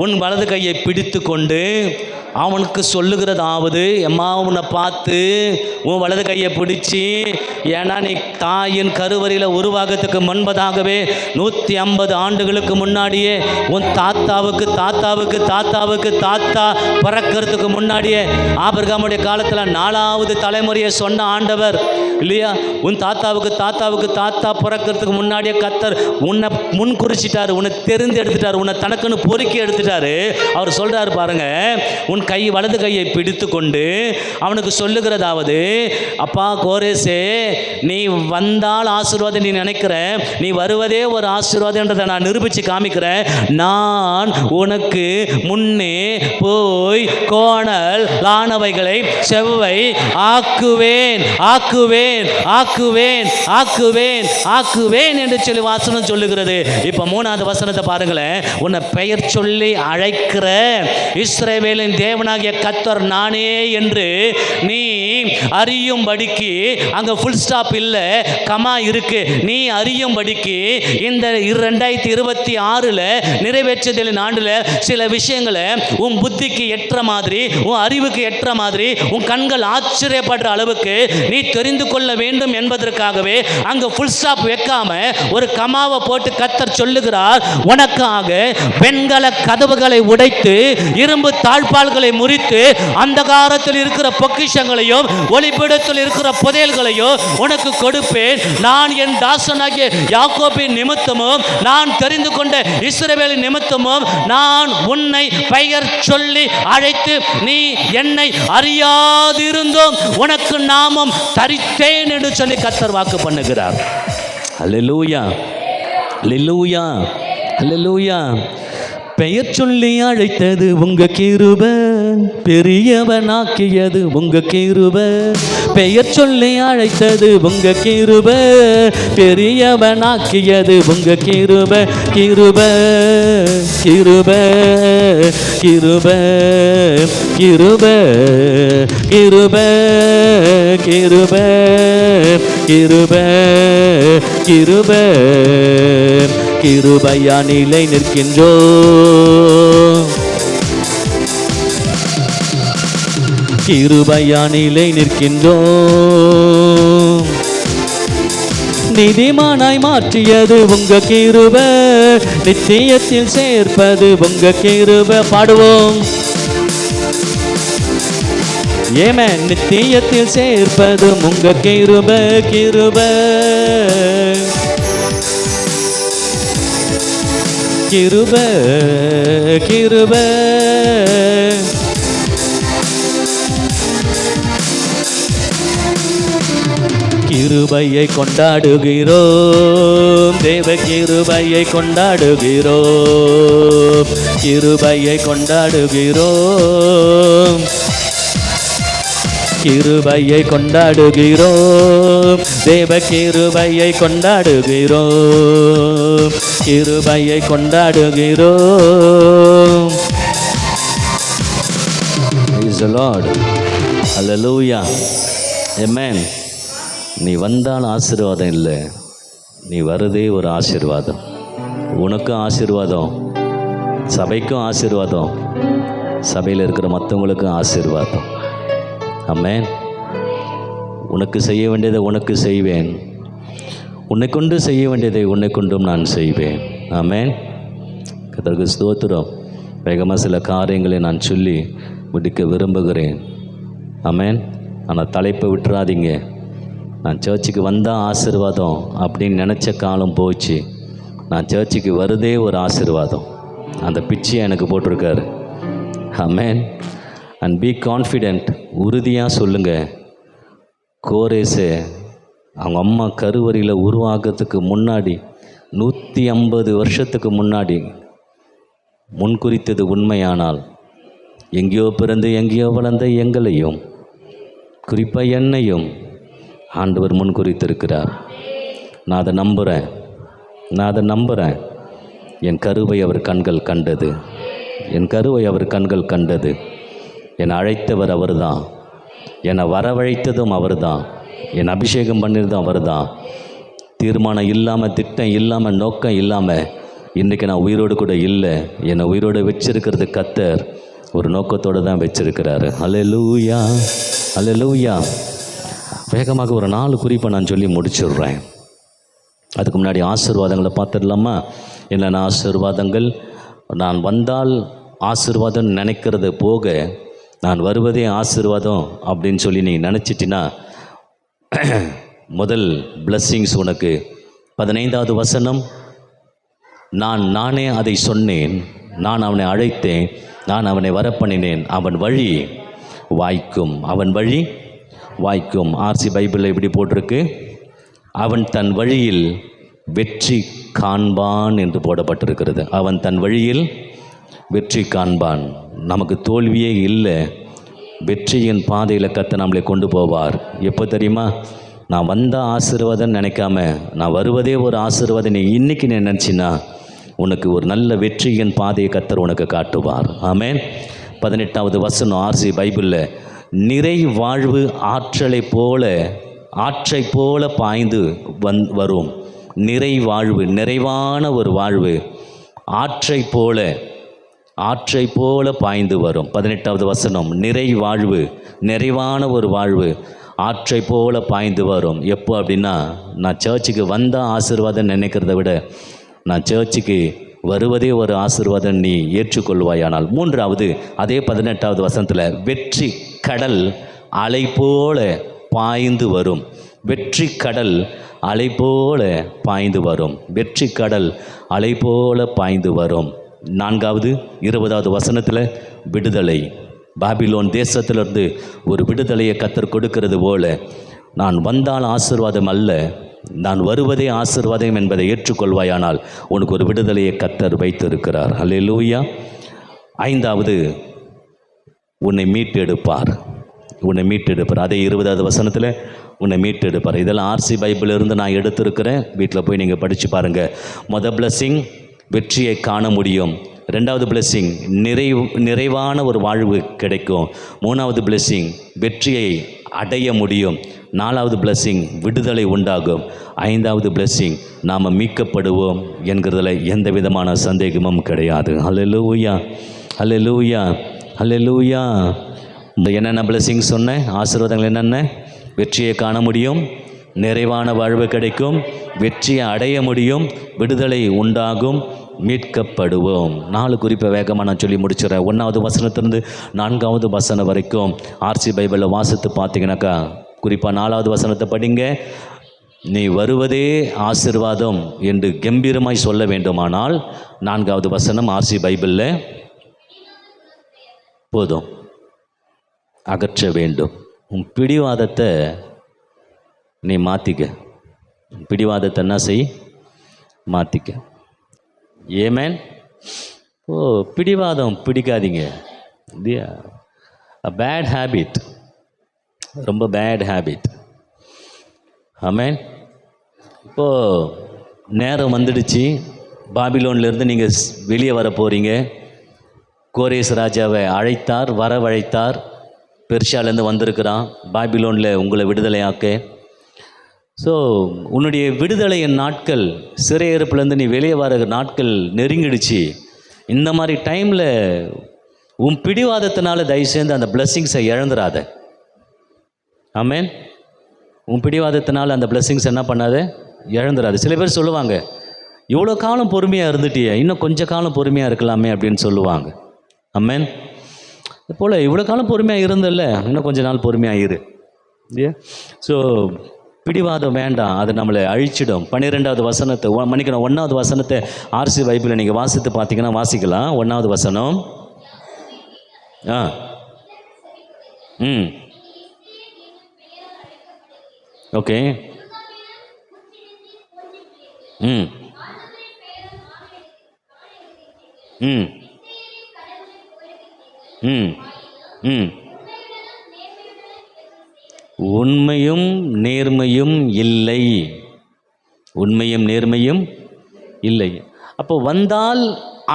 உன் வலது கையை பிடித்து கொண்டு அவனுக்கு சொல்லுகிறதாவது, எம்மா உன்னை பார்த்து உன் வலது கையை பிடிச்சி, ஏன்னா நீ தாயின் கருவறையில் உருவாகத்துக்கு முன்பதாகவே 150 ஆண்டுகளுக்கு முன்னாடியே உன் தாத்தாவுக்கு தாத்தாவுக்கு தாத்தாவுக்கு தாத்தா பிறக்கிறதுக்கு முன்னாடியே ஆபிரகாமுடைய காலத்தில் 4வது தலைமுறையை சொன்ன ஆண்டவர் இல்லையா? உன் தாத்தாவுக்கு தாத்தாவுக்கு தாத்தா பிறக்கிறதுக்கு முன்னாடியே கர்த்தர் உன்னை முன் குறிச்சிட்டாரு, உன்னை தெரிந்து எடுத்துட்டார், உன்னை தனக்குன்னு பொறுக்கி எடுத்துட்டாரு. அவர் சொல்றாரு பாருங்க, உன் வலது கையை பிடித்து கொண்டு அவனுக்கு சொல்லுகிறதாவது, அப்பா கோரேசே, நீ வந்தால் ஆசீர்வாதம் நீ நினைக்கிற, நீ வருவதே ஒரு ஆசீர்வாதம்ன்றதை நான் நிரூபித்து காமிக்கிறேன். நான் உனக்கு முன்னே போய் கோணல் லானவைகளை செவ்வை ஆக்குவேன் ஆக்குவேன் ஆக்குவேன் ஆக்குவேன் ஆக்குவேன் என்று சொல்லி வாசனம் சொல்லுகிறது. இப்போ 3வது வசனத்தை பாருங்களேன். உன்னை பெயர் சொல்லி அழைக்கிற இஸ்ரவேலின் தேவனாகிய கர்த்தர் நானே என்று நீ அறியும்படிக்கு, அங்க ஃபுல் ஸ்டாப் இல்லை, கமா இருக்கு, நீ அறியும்படிக்கு இந்த 2026 நிறைவேற்றுதலின் ஆண்டுல சில விஷயங்களை உன் புத்திக்கு ஏற்ற மாதிரி, உன் அறிவுக்கு ஏற்ற மாதிரி, உன் கண்கள் ஆச்சரியப்படுற அளவுக்கு நீ தெரிந்து கொள்ள வேண்டும் என்பதற்காகவே அங்க ஃபுல் ஸ்டாப் வைக்காம ஒரு கமாவை போட்டு கர்த்தர் சொல்லுகிறார், உனக்காக வெண்கல கதவுகளை உடைத்து இரும்பு தாழ்பால்களை முறித்து அந்தகாரத்தில் இருக்கிற பொக்கிஷங்களையும் ஒளிபீடத்தில் இருக்கிற புதையல்களையும் உனக்கு கொடுப்பேன். நான் என் தாசனாகிய யாக்கோபின் நிமித்தமும் நான் தெரிந்து கொண்ட இஸ்ரவேலின் நிமித்தமும் நான் உன்னை பெயர் சொல்லி அழைத்து நீ என்னை அறியாதிருந்தும் உனக்கு நாமம் தரித்தேன் என்று சொல்லி கர்த்தர் வாக்கு பண்ணுகிறார். அல்லேலூயா, அல்லேலூயா, அல்லேலூயா. பெயர் சொல்லி அழைத்தது உங்க கிருபை, பெரியவனாக்கியது உங்க கிருபை. பெயர் சொல்லி அழைத்தது உங்க கிருபை, பெரியவனாக்கியது உங்க கிருபை. கிருபை கிருபை கிருபை கிருபை கிருபை கிருபை கிருபை கிருபை கிருபையா நிலை நிற்கின்றோ, கிருபையா நிலை நிற்கின்றோ. நீதிமானாய் மாற்றியது உங்க கிருபை, நித்தியத்தில் சேர்ப்பது உங்க கிருபை. பாடுவோம், ஏமே நித்தியத்தில் சேர்ப்பது உங்க கிருபை. கிருபை கிருபை கிருபை கிருபையை கொண்டாடுகிறோம், தேவ கிருபையை கொண்டாடுகிறோம், கிருபையை கொண்டாடுகிறோம், கிருபையை கொண்டாடுகிறோம், தேவ கிருபையை கொண்டாடுகிறோம், கிருபையை கொண்டாடுகிறோம். Praise the Lord. Hallelujah. Amen. நீ வந்தால் ஆசீர்வாதம் இல்லை, நீ வருதே ஒரு ஆசீர்வாதம். உனக்கும் ஆசீர்வாதம், சபைக்கும் ஆசீர்வாதம், சபையில் இருக்கிற மற்றவங்களுக்கும் ஆசீர்வாதம். ஆமென். உனக்கு செய்ய வேண்டியதை உனக்கு செய்வேன், உன்னை கொண்டு செய்ய வேண்டியதை உன்னை கொண்டும் நான் செய்வேன். ஆமென். கர்த்தருக்கு ஸ்தோத்திரம். வேகமாக சில காரியங்களை நான் சொல்லி முடிக்க விரும்புகிறேன். ஆமென். ஆனால் தலைப்பை விட்டுறாதீங்க. நான் சர்ச்சுக்கு வந்தால் ஆசீர்வாதம் அப்படின்னு நினச்ச காலம் போச்சு. நான் சர்ச்சுக்கு வருதே ஒரு ஆசீர்வாதம். அந்த பிச்சையை எனக்கு போட்டிருக்காரு. ஆமென். And be confident. உறுதியாக சொல்லுங்கள். கோரேஸு அவங்க அம்மா கருவறையில் உருவாகிறதுக்கு முன்னாடி 150 வருஷத்துக்கு முன்னாடி முன்குறித்தது உண்மையானால், எங்கேயோ பிறந்து எங்கேயோ வளர்ந்த எங்களையும் குறிப்பாக என்னையும் ஆண்டவர் முன்குறித்திருக்கிறார். நான் அதை நம்புகிறேன். என் கருவை அவர் கண்கள் கண்டது. என்னை அழைத்தவர் அவர் தான். என்னை வரவழைத்ததும் அவர் தான். என் அபிஷேகம் பண்ணியதும் அவர் தான். தீர்மானம் இல்லாமல், திட்டம் இல்லாமல், நோக்கம் இல்லாமல் இன்றைக்கி நான் உயிரோடு கூட இல்லை. என்னை உயிரோடு வச்சிருக்கிறது கர்த்தர் ஒரு நோக்கத்தோடு தான் வச்சிருக்கிறாரு. அல்லேலூயா, அல்லேலூயா. வேகமாக ஒரு 4 குறிப்பை நான் சொல்லி முடிச்சிடுறேன். அதுக்கு முன்னாடி ஆசீர்வாதங்களை பார்த்துடலாமா? என்னென்ன ஆசீர்வாதங்கள்? நான் வந்தால் ஆசீர்வாதம் நினைக்கிறது போக, நான் வருவதே ஆசீர்வாதம் அப்படின்னு சொல்லி நீ நினச்சிட்டினா, முதல் பிளஸ்ஸிங்ஸ் உனக்கு 15வது வசனம், நானே அதை சொன்னேன், நான் அவனை அழைத்தேன், நான் அவனை வரப்பண்ணினேன், அவன் வழி வாய்க்கும். ஆர்சி பைபிளில் இப்படி போட்டிருக்கு, அவன் தன் வழியில் வெற்றி காண்பான் என்று போடப்பட்டிருக்கிறது. அவன் தன் வழியில் வெற்றி காண்பான். நமக்கு தோல்வியே இல்லை. வெற்றியின் பாதையில் கர்த்தர் நம்மளை கொண்டு போவார். எப்போ தெரியுமா? நான் வந்தால் ஆசீர்வாதம் நினைக்காம, நான் வருவதே ஒரு ஆசீர்வாதம் நீ இன்றைக்கி நினச்சின்னா, உனக்கு ஒரு நல்ல வெற்றியின் பாதையை கர்த்தர் உனக்கு காட்டுவார். ஆமென். 18வது வசனம் ஆர்சி பைபிளில், நிறை வாழ்வு ஆற்றை போல பாய்ந்து வரும். நிறை வாழ்வு, நிறைவான ஒரு வாழ்வு ஆற்றை போல பாய்ந்து வரும். 18வது வசனம், நிறை வாழ்வு, நிறைவான ஒரு வாழ்வு ஆற்றை போல பாய்ந்து வரும். எப்போ அப்படின்னா, நான் சர்ச்சுக்கு வந்தால் ஆசீர்வாதம் நினைக்கிறத விட, நான் சர்ச்சுக்கு வருவதே ஒரு ஆசீர்வாதம் நீ ஏற்றுக்கொள்வாயானால். 3வது அதே 18வது வசனத்தில், வெற்றி கடல் அலை போல பாய்ந்து வரும். வெற்றி கடல் அலை போல பாய்ந்து வரும். வெற்றி கடல் அலை போல பாய்ந்து வரும். 4வது 20வது வசனத்தில், விடுதலை. பாபிலோன் தேசத்திலிருந்து ஒரு விடுதலையை கர்த்தர் கொடுக்கிறது போல, நான் வந்தால் ஆசீர்வாதம் அல்ல, நான் வருவதே ஆசீர்வாதம் என்பதை ஏற்றுக்கொள்வாயானால் உனக்கு ஒரு விடுதலையை கர்த்தர் வைத்திருக்கிறார். அல்லேலூயா. 5வது, உன்னை மீட்டெடுப்பார். அதே 20வது வசனத்தில், உன்னை மீட்டெடுப்பார். இதெல்லாம் ஆர்சி பைபிளிலிருந்து நான் எடுத்திருக்கிறேன். வீட்டில் போய் நீங்கள் படித்து பாருங்கள். மொதல் பிளஸ்ஸிங், வெற்றியை காண முடியும். 2வது பிளஸ்ஸிங், நிறைவான ஒரு வாழ்வு கிடைக்கும். 3வது பிளஸ்ஸிங், வெற்றியை அடைய முடியும். 4வது பிளஸ்ஸிங், விடுதலை உண்டாகும். 5வது பிளஸ்ஸிங், நாம் மீட்கப்படுவோம் என்கிறதுல எந்த விதமான சந்தேகமும் கிடையாது. அல்லேலூயா, அல்லேலூயா, அல்லேலூயா. என்னென்ன பிளஸ்ஸிங் சொன்னேன்? ஆசீர்வாதங்கள் என்னென்ன? வெற்றியை காண முடியும், நிறைவான வாழ்வு கிடைக்கும், வெற்றியை அடைய முடியும், விடுதலை உண்டாகும், மீட்கப்படுவோம். 4 குறிப்பை வேகமாக நான் சொல்லி முடிச்சிடறேன். 1வது வசனத்திலிருந்து 4வது வசனம் வரைக்கும் ஆர்சி பைபிளில் வாசித்து பார்த்தீங்கன்னாக்கா, குறிப்பாக 4வது வசனத்தை படிங்க. நீ வருவதே ஆசீர்வாதம் என்று கம்பீரமாய் சொல்ல வேண்டுமானால் 4வது வசனம் ஆர்சி பைபிளில் போதும். அகற்ற வேண்டும். உன் பிடிவாதத்தை நீ மாற்றிக்க. பிடிவாதத்தை என்ன செய்? மாற்றிக்க. ஏமேன். பிடிவாதம் பிடிக்காதீங்க. பேட் ஹேபிட், ரொம்ப பேட் ஹேபிட். ஆமேன். இப்போது நேரம் வந்துடுச்சு. பாபிலோன்லேருந்து நீங்கள் வெளியே வர போகிறீங்க. கோரேஸ் ராஜாவை அழைத்தார், வரவழைத்தார். பெர்ஷியாலேருந்து வந்திருக்கிறான் பாபிலோனில் உங்களை விடுதலையாக்க. ஸோ உன்னுடைய விடுதலையின் நாட்கள், சிறையிருப்புலேருந்து நீ வெளியே வர நாட்கள் நெருங்கிடுச்சு. இந்த மாதிரி டைமில் உன் பிடிவாதத்தினால தயவுசெய்து அந்த பிளெஸ்ஸிங்ஸை இழந்துடாத. ஆமேன். உன் பிடிவாதத்தினால அந்த பிளெஸ்ஸிங்ஸ் என்ன பண்ணாத? இழந்துடாது. சில பேர் சொல்லுவாங்க, இவ்வளோ காலம் பொறுமையாக இருந்துட்டியே, இன்னும் கொஞ்சம் காலம் பொறுமையாக இருக்கலாமே அப்படின்னு சொல்லுவாங்க. ஆமேன். போல் இவ்வளோ காலம் பொறுமையாக இருந்தல்ல, இன்னும் கொஞ்ச நாள் பொறுமையாக இரு. இல்லையா? ஸோ பிடிவாதம் வேண்டாம், அது நம்மளை அழிச்சிடும். 12வது வசனத்தை 1வது வசனத்தை ஆர்சி பைபிளில் நீங்கள் வாசித்து பார்த்தீங்கன்னா வாசிக்கலாம். 1வது வசனம், ம். ஓகே. ம். ம். ம். ம். உண்மையும் நேர்மையும் இல்லை. உண்மையும் நேர்மையும் இல்லை. அப்போ வந்தால்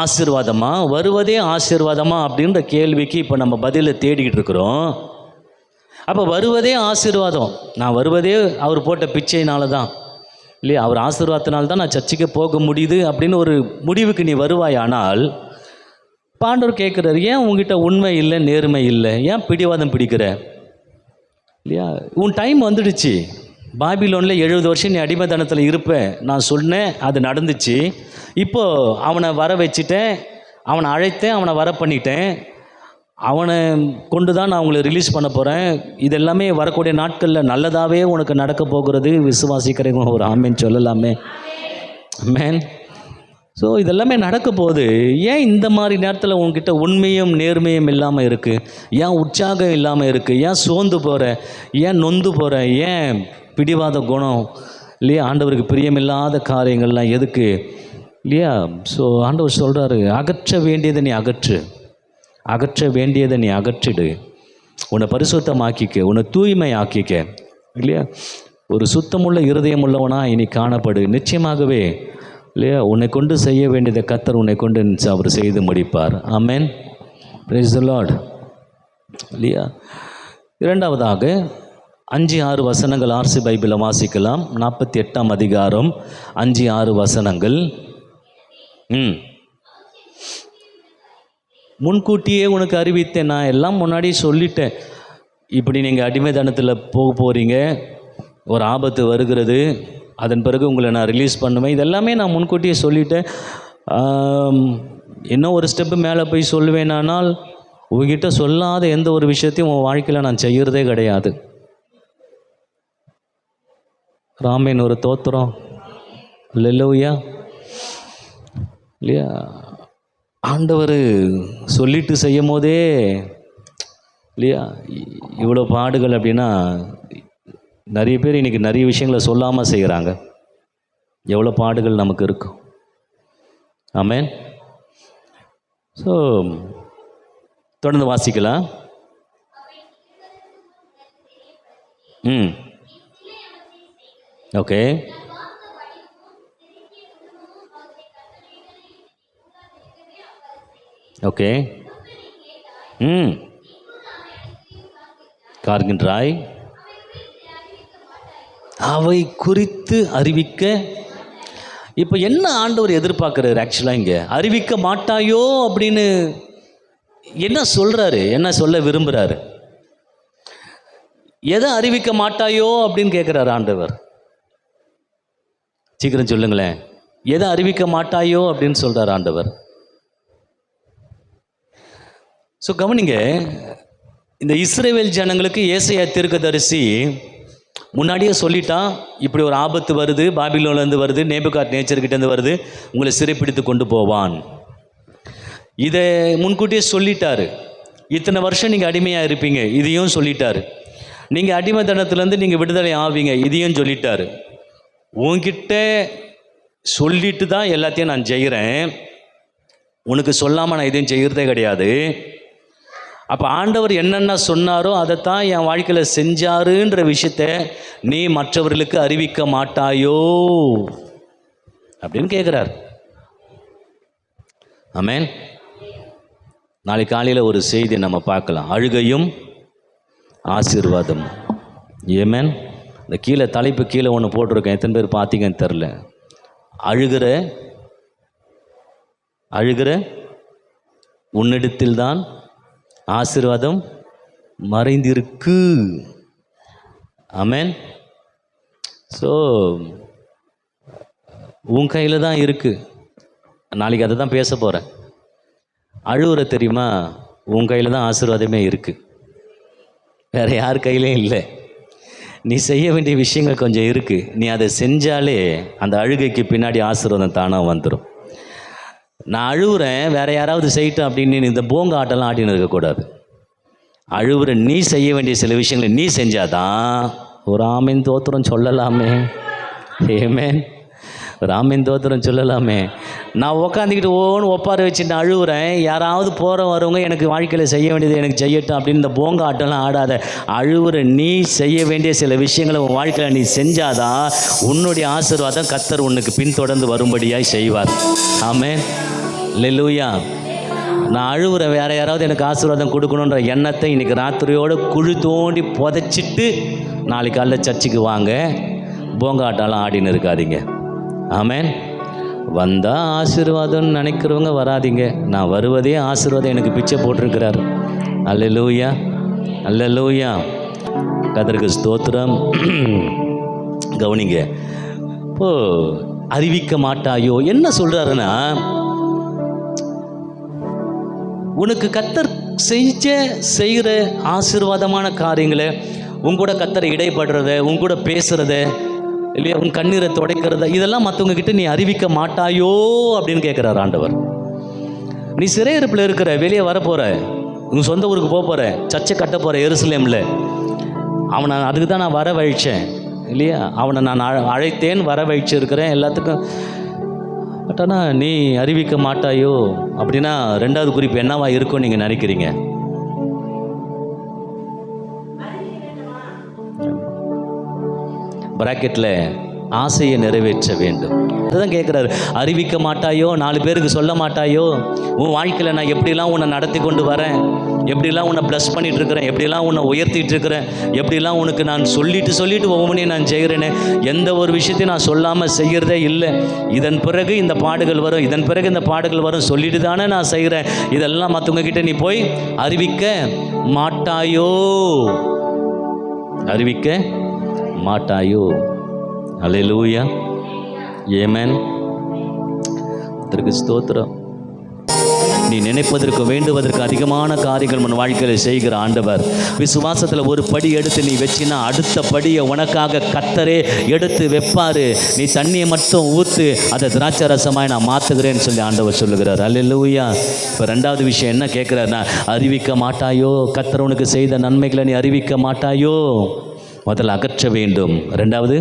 ஆசீர்வாதமா, வருவதே ஆசீர்வாதமா அப்படின்ற கேள்விக்கு இப்போ நம்ம பதிலை தேடிக்கிட்டு இருக்கிறோம். அப்போ வருவதே ஆசீர்வாதம். நான் வருவதே அவர் போட்ட பிச்சையினால தான் இல்லையா, அவர் ஆசீர்வாதத்தினால தான் நான் சர்ச்சுக்கு போக முடியுது அப்படின்னு ஒரு முடிவுக்கு நீ வருவாயானால், பாண்டவர் கேட்குறாரு, ஏன் உங்ககிட்ட உண்மை இல்லை நேர்மை இல்லை, ஏன் பிடிவாதம் பிடிக்கிற இல்லையா? உன் டைம் வந்துடுச்சு. பாபிலோனில் 70 வருஷம் நீ அடிமைத்தனத்தில் இருப்ப, நான் சொன்னேன், அது நடந்துச்சு. இப்போது அவனை வர வச்சுட்டேன், அவனை அழைத்தேன், அவனை வர பண்ணிட்டேன், அவனை கொண்டு தான் நான் உங்களை ரிலீஸ் பண்ண போகிறேன். இதெல்லாமே வரக்கூடிய நாட்களில் நல்லதாகவே உனக்கு நடக்க போகிறது. விசுவாசிக்கிறவங்க ஒரு ஆமேன் சொல்லலாமே. ஆமேன். ஸோ இதெல்லாமே நடக்க போகுது. ஏன் இந்த மாதிரி நேரத்தில் உங்ககிட்ட உண்மையும் நேர்மையும் இல்லாமல் இருக்குது? ஏன் உற்சாகம் இல்லாமல் இருக்குது? ஏன் சோர்ந்து போகிற? ஏன் நொந்து போகிற? ஏன் பிடிவாத குணம் இல்லையா? ஆண்டவருக்கு பிரியமில்லாத காரியங்கள்லாம் எதுக்கு இல்லையா? ஸோ ஆண்டவர் சொல்கிறாரு, அகற்ற வேண்டியதை நீ அகற்று, அகற்ற வேண்டியதை நீ அகற்றிடு, உன்னை பரிசுத்தமாக்கிக்க, உன்னை தூய்மை ஆக்கிக்க இல்லையா? ஒரு சுத்தமுள்ள இருதயம் உள்ளவனா இனி காணப்படு. நிச்சயமாகவே இல்லையா, உன்னை கொண்டு செய்ய வேண்டியதை கர்த்தர் உன்னை கொண்டு அவர் செய்து முடிப்பார். ஆமென். பிரைஸ் தி லார்ட் இல்லையா? இரண்டாவதாக 5-6 வசனங்கள் ஆர்சி பைபிளை வாசிக்கலாம். 48ஆம் அதிகாரம் 5-6 வசனங்கள். முன்கூட்டியே உனக்கு அறிவித்தேன், நான் எல்லாம் முன்னாடி சொல்லிட்டேன். இப்படி நீங்கள் அடிமைத்தனத்தில் போக போகிறீங்க, ஒரு ஆபத்து வருகிறது, அதன் பிறகு உங்களை நான் ரிலீஸ் பண்ணுவேன், இதெல்லாமே நான் முன்கூட்டியே சொல்லிட்டேன். இன்னும் ஒரு ஸ்டெப்பு மேலே போய் சொல்லுவேனானால், உங்ககிட்ட சொல்லாத எந்த ஒரு விஷயத்தையும் உன் வாழ்க்கையில் நான் செய்கிறதே கிடையாது. ராமேன் ஒரு தோத்திரம் அல்லேலூயா இல்லையா? ஆண்டவர் சொல்லிட்டு செய்யும் போதே இல்லையா இவ்வளோ பாடுகள் அப்படின்னா, நிறைய பேர் இன்றைக்கி நிறைய விஷயங்களை சொல்லாமல் செய்கிறாங்க. எவ்வளோ பாடுகள் நமக்கு இருக்கும். ஆமென். ஸோ தொடர்ந்து வாசிக்கலாம். ஓகே. ஓகே. காண்கின்றாய், அவை குறித்து அறிவிக்க. இப்போ என்ன ஆண்டவர் எதிர்பார்க்குறாரு? ஆக்சுவலாக இங்கே அறிவிக்க மாட்டாயோ அப்படின்னு என்ன சொல்கிறாரு, என்ன சொல்ல விரும்புகிறாரு? எதை அறிவிக்க மாட்டாயோ அப்படின்னு கேட்குறாரு ஆண்டவர். சீக்கிரம் சொல்லுங்களேன், எதை அறிவிக்க மாட்டாயோ அப்படின்னு சொல்கிறார் ஆண்டவர். ஸோ கவனிங்க, இந்த இஸ்ரவேல் ஜனங்களுக்கு ஏசாயா தீர்க்கதரிசி முன்னாடியே சொல்லிட்டான், இப்படி ஒரு ஆபத்து வருது, பாபிலோன்லேருந்து வருது, நேபுகாத்நேச்சர்கிட்டேருந்து வருது, உங்களை சிறைப்பிடித்து கொண்டு போவான். இதை முன்கூட்டியே சொல்லிட்டாரு. இத்தனை வருஷம் நீங்கள் அடிமையாக இருப்பீங்க, இதையும் சொல்லிட்டாரு. நீங்கள் அடிமைத்தனத்துலேருந்து நீங்கள் விடுதலை ஆவீங்க, இதையும் சொல்லிட்டாரு. உன்கிட்ட சொல்லிட்டு தான் எல்லாத்தையும் நான் செய்கிறேன், உனக்கு சொல்லாமல் நான் எதையும் செய்கிறதே கிடையாது. அப்போ ஆண்டவர் என்னென்ன சொன்னாரோ அதைத்தான் என் வாழ்க்கையில் செஞ்சாருன்ற விஷயத்த நீ மற்றவர்களுக்கு அறிவிக்க மாட்டாயோ அப்படின்னு கேட்குறார். ஆமென். நாளைக்கு காலையில் ஒரு செய்தி நம்ம பார்க்கலாம், அழுகையும் ஆசீர்வாதம். ஏமேன். இந்த கீழே தலைப்பு கீழே ஒன்று போட்டிருக்கேன், எத்தனை பேர் பார்த்தீங்கன்னு தெரில. அழுகிற உன்னிடத்தில்தான் ஆசீர்வாதம் மறைந்திருக்கு. ஆமென். ஸோ உன் கையில் தான் இருக்குது. நாளைக்கு அதை தான் பேச போகிறேன். அழுகுற தெரியுமா, உன் கையில் தான் ஆசீர்வாதமே இருக்குது, வேறு யார் கையிலையும் இல்லை. நீ செய்ய வேண்டிய விஷயங்கள் கொஞ்சம் இருக்குது, நீ அதை செஞ்சாலே அந்த அழுகைக்கு பின்னாடி ஆசீர்வாதம் தானாக வந்துடும். நான் அழுகுறேன், வேறு யாராவது செய்யட்டும் அப்படின்னு நீ இந்த போங்க ஆட்டெல்லாம் ஆட்டின்னு இருக்கக்கூடாது. அழுவுற நீ செய்ய வேண்டிய சில விஷயங்களை நீ செஞ்சாதான் ஒரு ஆமீன் தோத்திரம் சொல்லலாமே. ஏமேன், ஒரு ஆமீன் தோத்திரம் சொல்லலாமே. நான் உக்காந்துக்கிட்டு ஓன்னு ஒப்பார வச்சு நான் அழுகுறேன். யாராவது போகிற வரவங்க எனக்கு வாழ்க்கையில் செய்ய வேண்டியது எனக்கு செய்யட்டும் அப்படின்னு இந்த போங்க ஆட்டம்லாம் ஆடாத. அழுகுற நீ செய்ய வேண்டிய சில விஷயங்களை உன் வாழ்க்கையில் நீ செஞ்சாதான் உன்னுடைய ஆசீர்வாதம் கர்த்தர் உனக்கு பின்தொடர்ந்து வரும்படியாய் செய்வார். ஆமென், அல்லேலூயா. நான் அழுகுற வேற யாராவது எனக்கு ஆசீர்வாதம் கொடுக்கணுன்ற எண்ணத்தை இன்றைக்கி ராத்திரியோடு குழி தோண்டி புதைச்சிட்டு நாளைக்கு காலைல சர்ச்சுக்கு வாங்க. போங்காட்டெல்லாம் ஆடின்னு இருக்காதீங்க. ஆமென். வந்தால் ஆசீர்வாதம்னு நினைக்கிறவங்க வராதிங்க. நான் வருவதே ஆசீர்வாதம் எனக்கு பிச்சை போட்டிருக்கிறார். அல்லேலூயா, அல்லேலூயா. கர்த்தருக்கு ஸ்தோத்திரம். கவனிங்க, இப்போ அறிவிக்க மாட்டாயோ என்ன சொல்கிறாருன்னா, உனக்கு கர்த்தர் செய்கிற ஆசீர்வாதமான காரியங்களை உங்கூட கர்த்தர் இடைப்படுறத, உங்கூட பேசுகிறத இல்லையா, உன் கண்ணீரை துடைக்கிறத, இதெல்லாம் மற்றவங்க கிட்ட நீ அறிவிக்க மாட்டாயோ அப்படின்னு கேட்குறார் ஆண்டவர். நீ சிறையிருப்பில் இருக்கிற, வெளியே வரப்போகிற, உங்கள் சொந்த ஊருக்கு போகிற, சர்ச்சை கட்ட போகிற எருசலேமில், அவனை அதுக்கு தான் நான் வர வழித்தேன் இல்லையா, அவனை நான் அழைத்தேன், வர வழிச்சிருக்கிறேன் எல்லாத்துக்கும். பட் ஆனால் நீ அறிவிக்க மாட்டாயோ அப்படின்னா ரெண்டாவது குறிப்பு என்னவா இருக்கும்னு நீங்கள் நினைக்கிறீங்க? பிராக்கெட்டில் ஆசையை நிறைவேற்ற வேண்டும். அதுதான் கேட்குறாரு. அறிவிக்க மாட்டாயோ, 4 பேருக்கு சொல்ல மாட்டாயோ, உன் வாழ்க்கையில் நான் எப்படிலாம் உன்னை நடத்தி கொண்டு வரேன், எப்படிலாம் உன்னை ப்ளஸ் பண்ணிகிட்டு இருக்கிறேன், எப்படிலாம் உன்னை உயர்த்திட்டு இருக்கிறேன், எப்படிலாம் உனக்கு நான் சொல்லிட்டு ஒவ்வொன்றையும் நான் செய்கிறேன்னு எந்த ஒரு விஷயத்தையும் நான் சொல்லாமல் செய்கிறதே இல்லை. இதன் பிறகு இந்த பாடுகள் வரும், இதன் பிறகு இந்த பாடுகள் வரும் சொல்லிட்டு தானே நான் செய்கிறேன். இதெல்லாம் மற்றவங்க கிட்ட நீ போய் அறிவிக்க மாட்டாயோ, அறிவிக்க மாட்டாயோ. அல்லேலூயா, ஆமென். அதற்கு ஸ்தோத்திரம். நீ நினைப்பதற்கு வேண்டுவதற்கு அதிகமான காரியங்கள் உன் வாழ்க்கையில் செய்கிற ஆண்டவர். விசுவாசத்தில் ஒரு படி எடுத்து நீ வச்சினா அடுத்த படியை உனக்காக கர்த்தரே எடுத்து வைப்பாரு. நீ தண்ணியை மட்டும் ஊற்று, அதை திராட்சை ரசமாய் நான் மாற்றுகிறேன்னு சொல்லி ஆண்டவர் சொல்லுகிறார். அல்லேலூயா. இப்போ ரெண்டாவது விஷயம் என்ன கேட்குறாருன்னா, அறிவிக்க மாட்டாயோ, கர்த்தர் உனக்கு செய்த நன்மைகளை நீ அறிவிக்க மாட்டாயோ. முதல்ல அகற்ற வேண்டும், ரெண்டாவது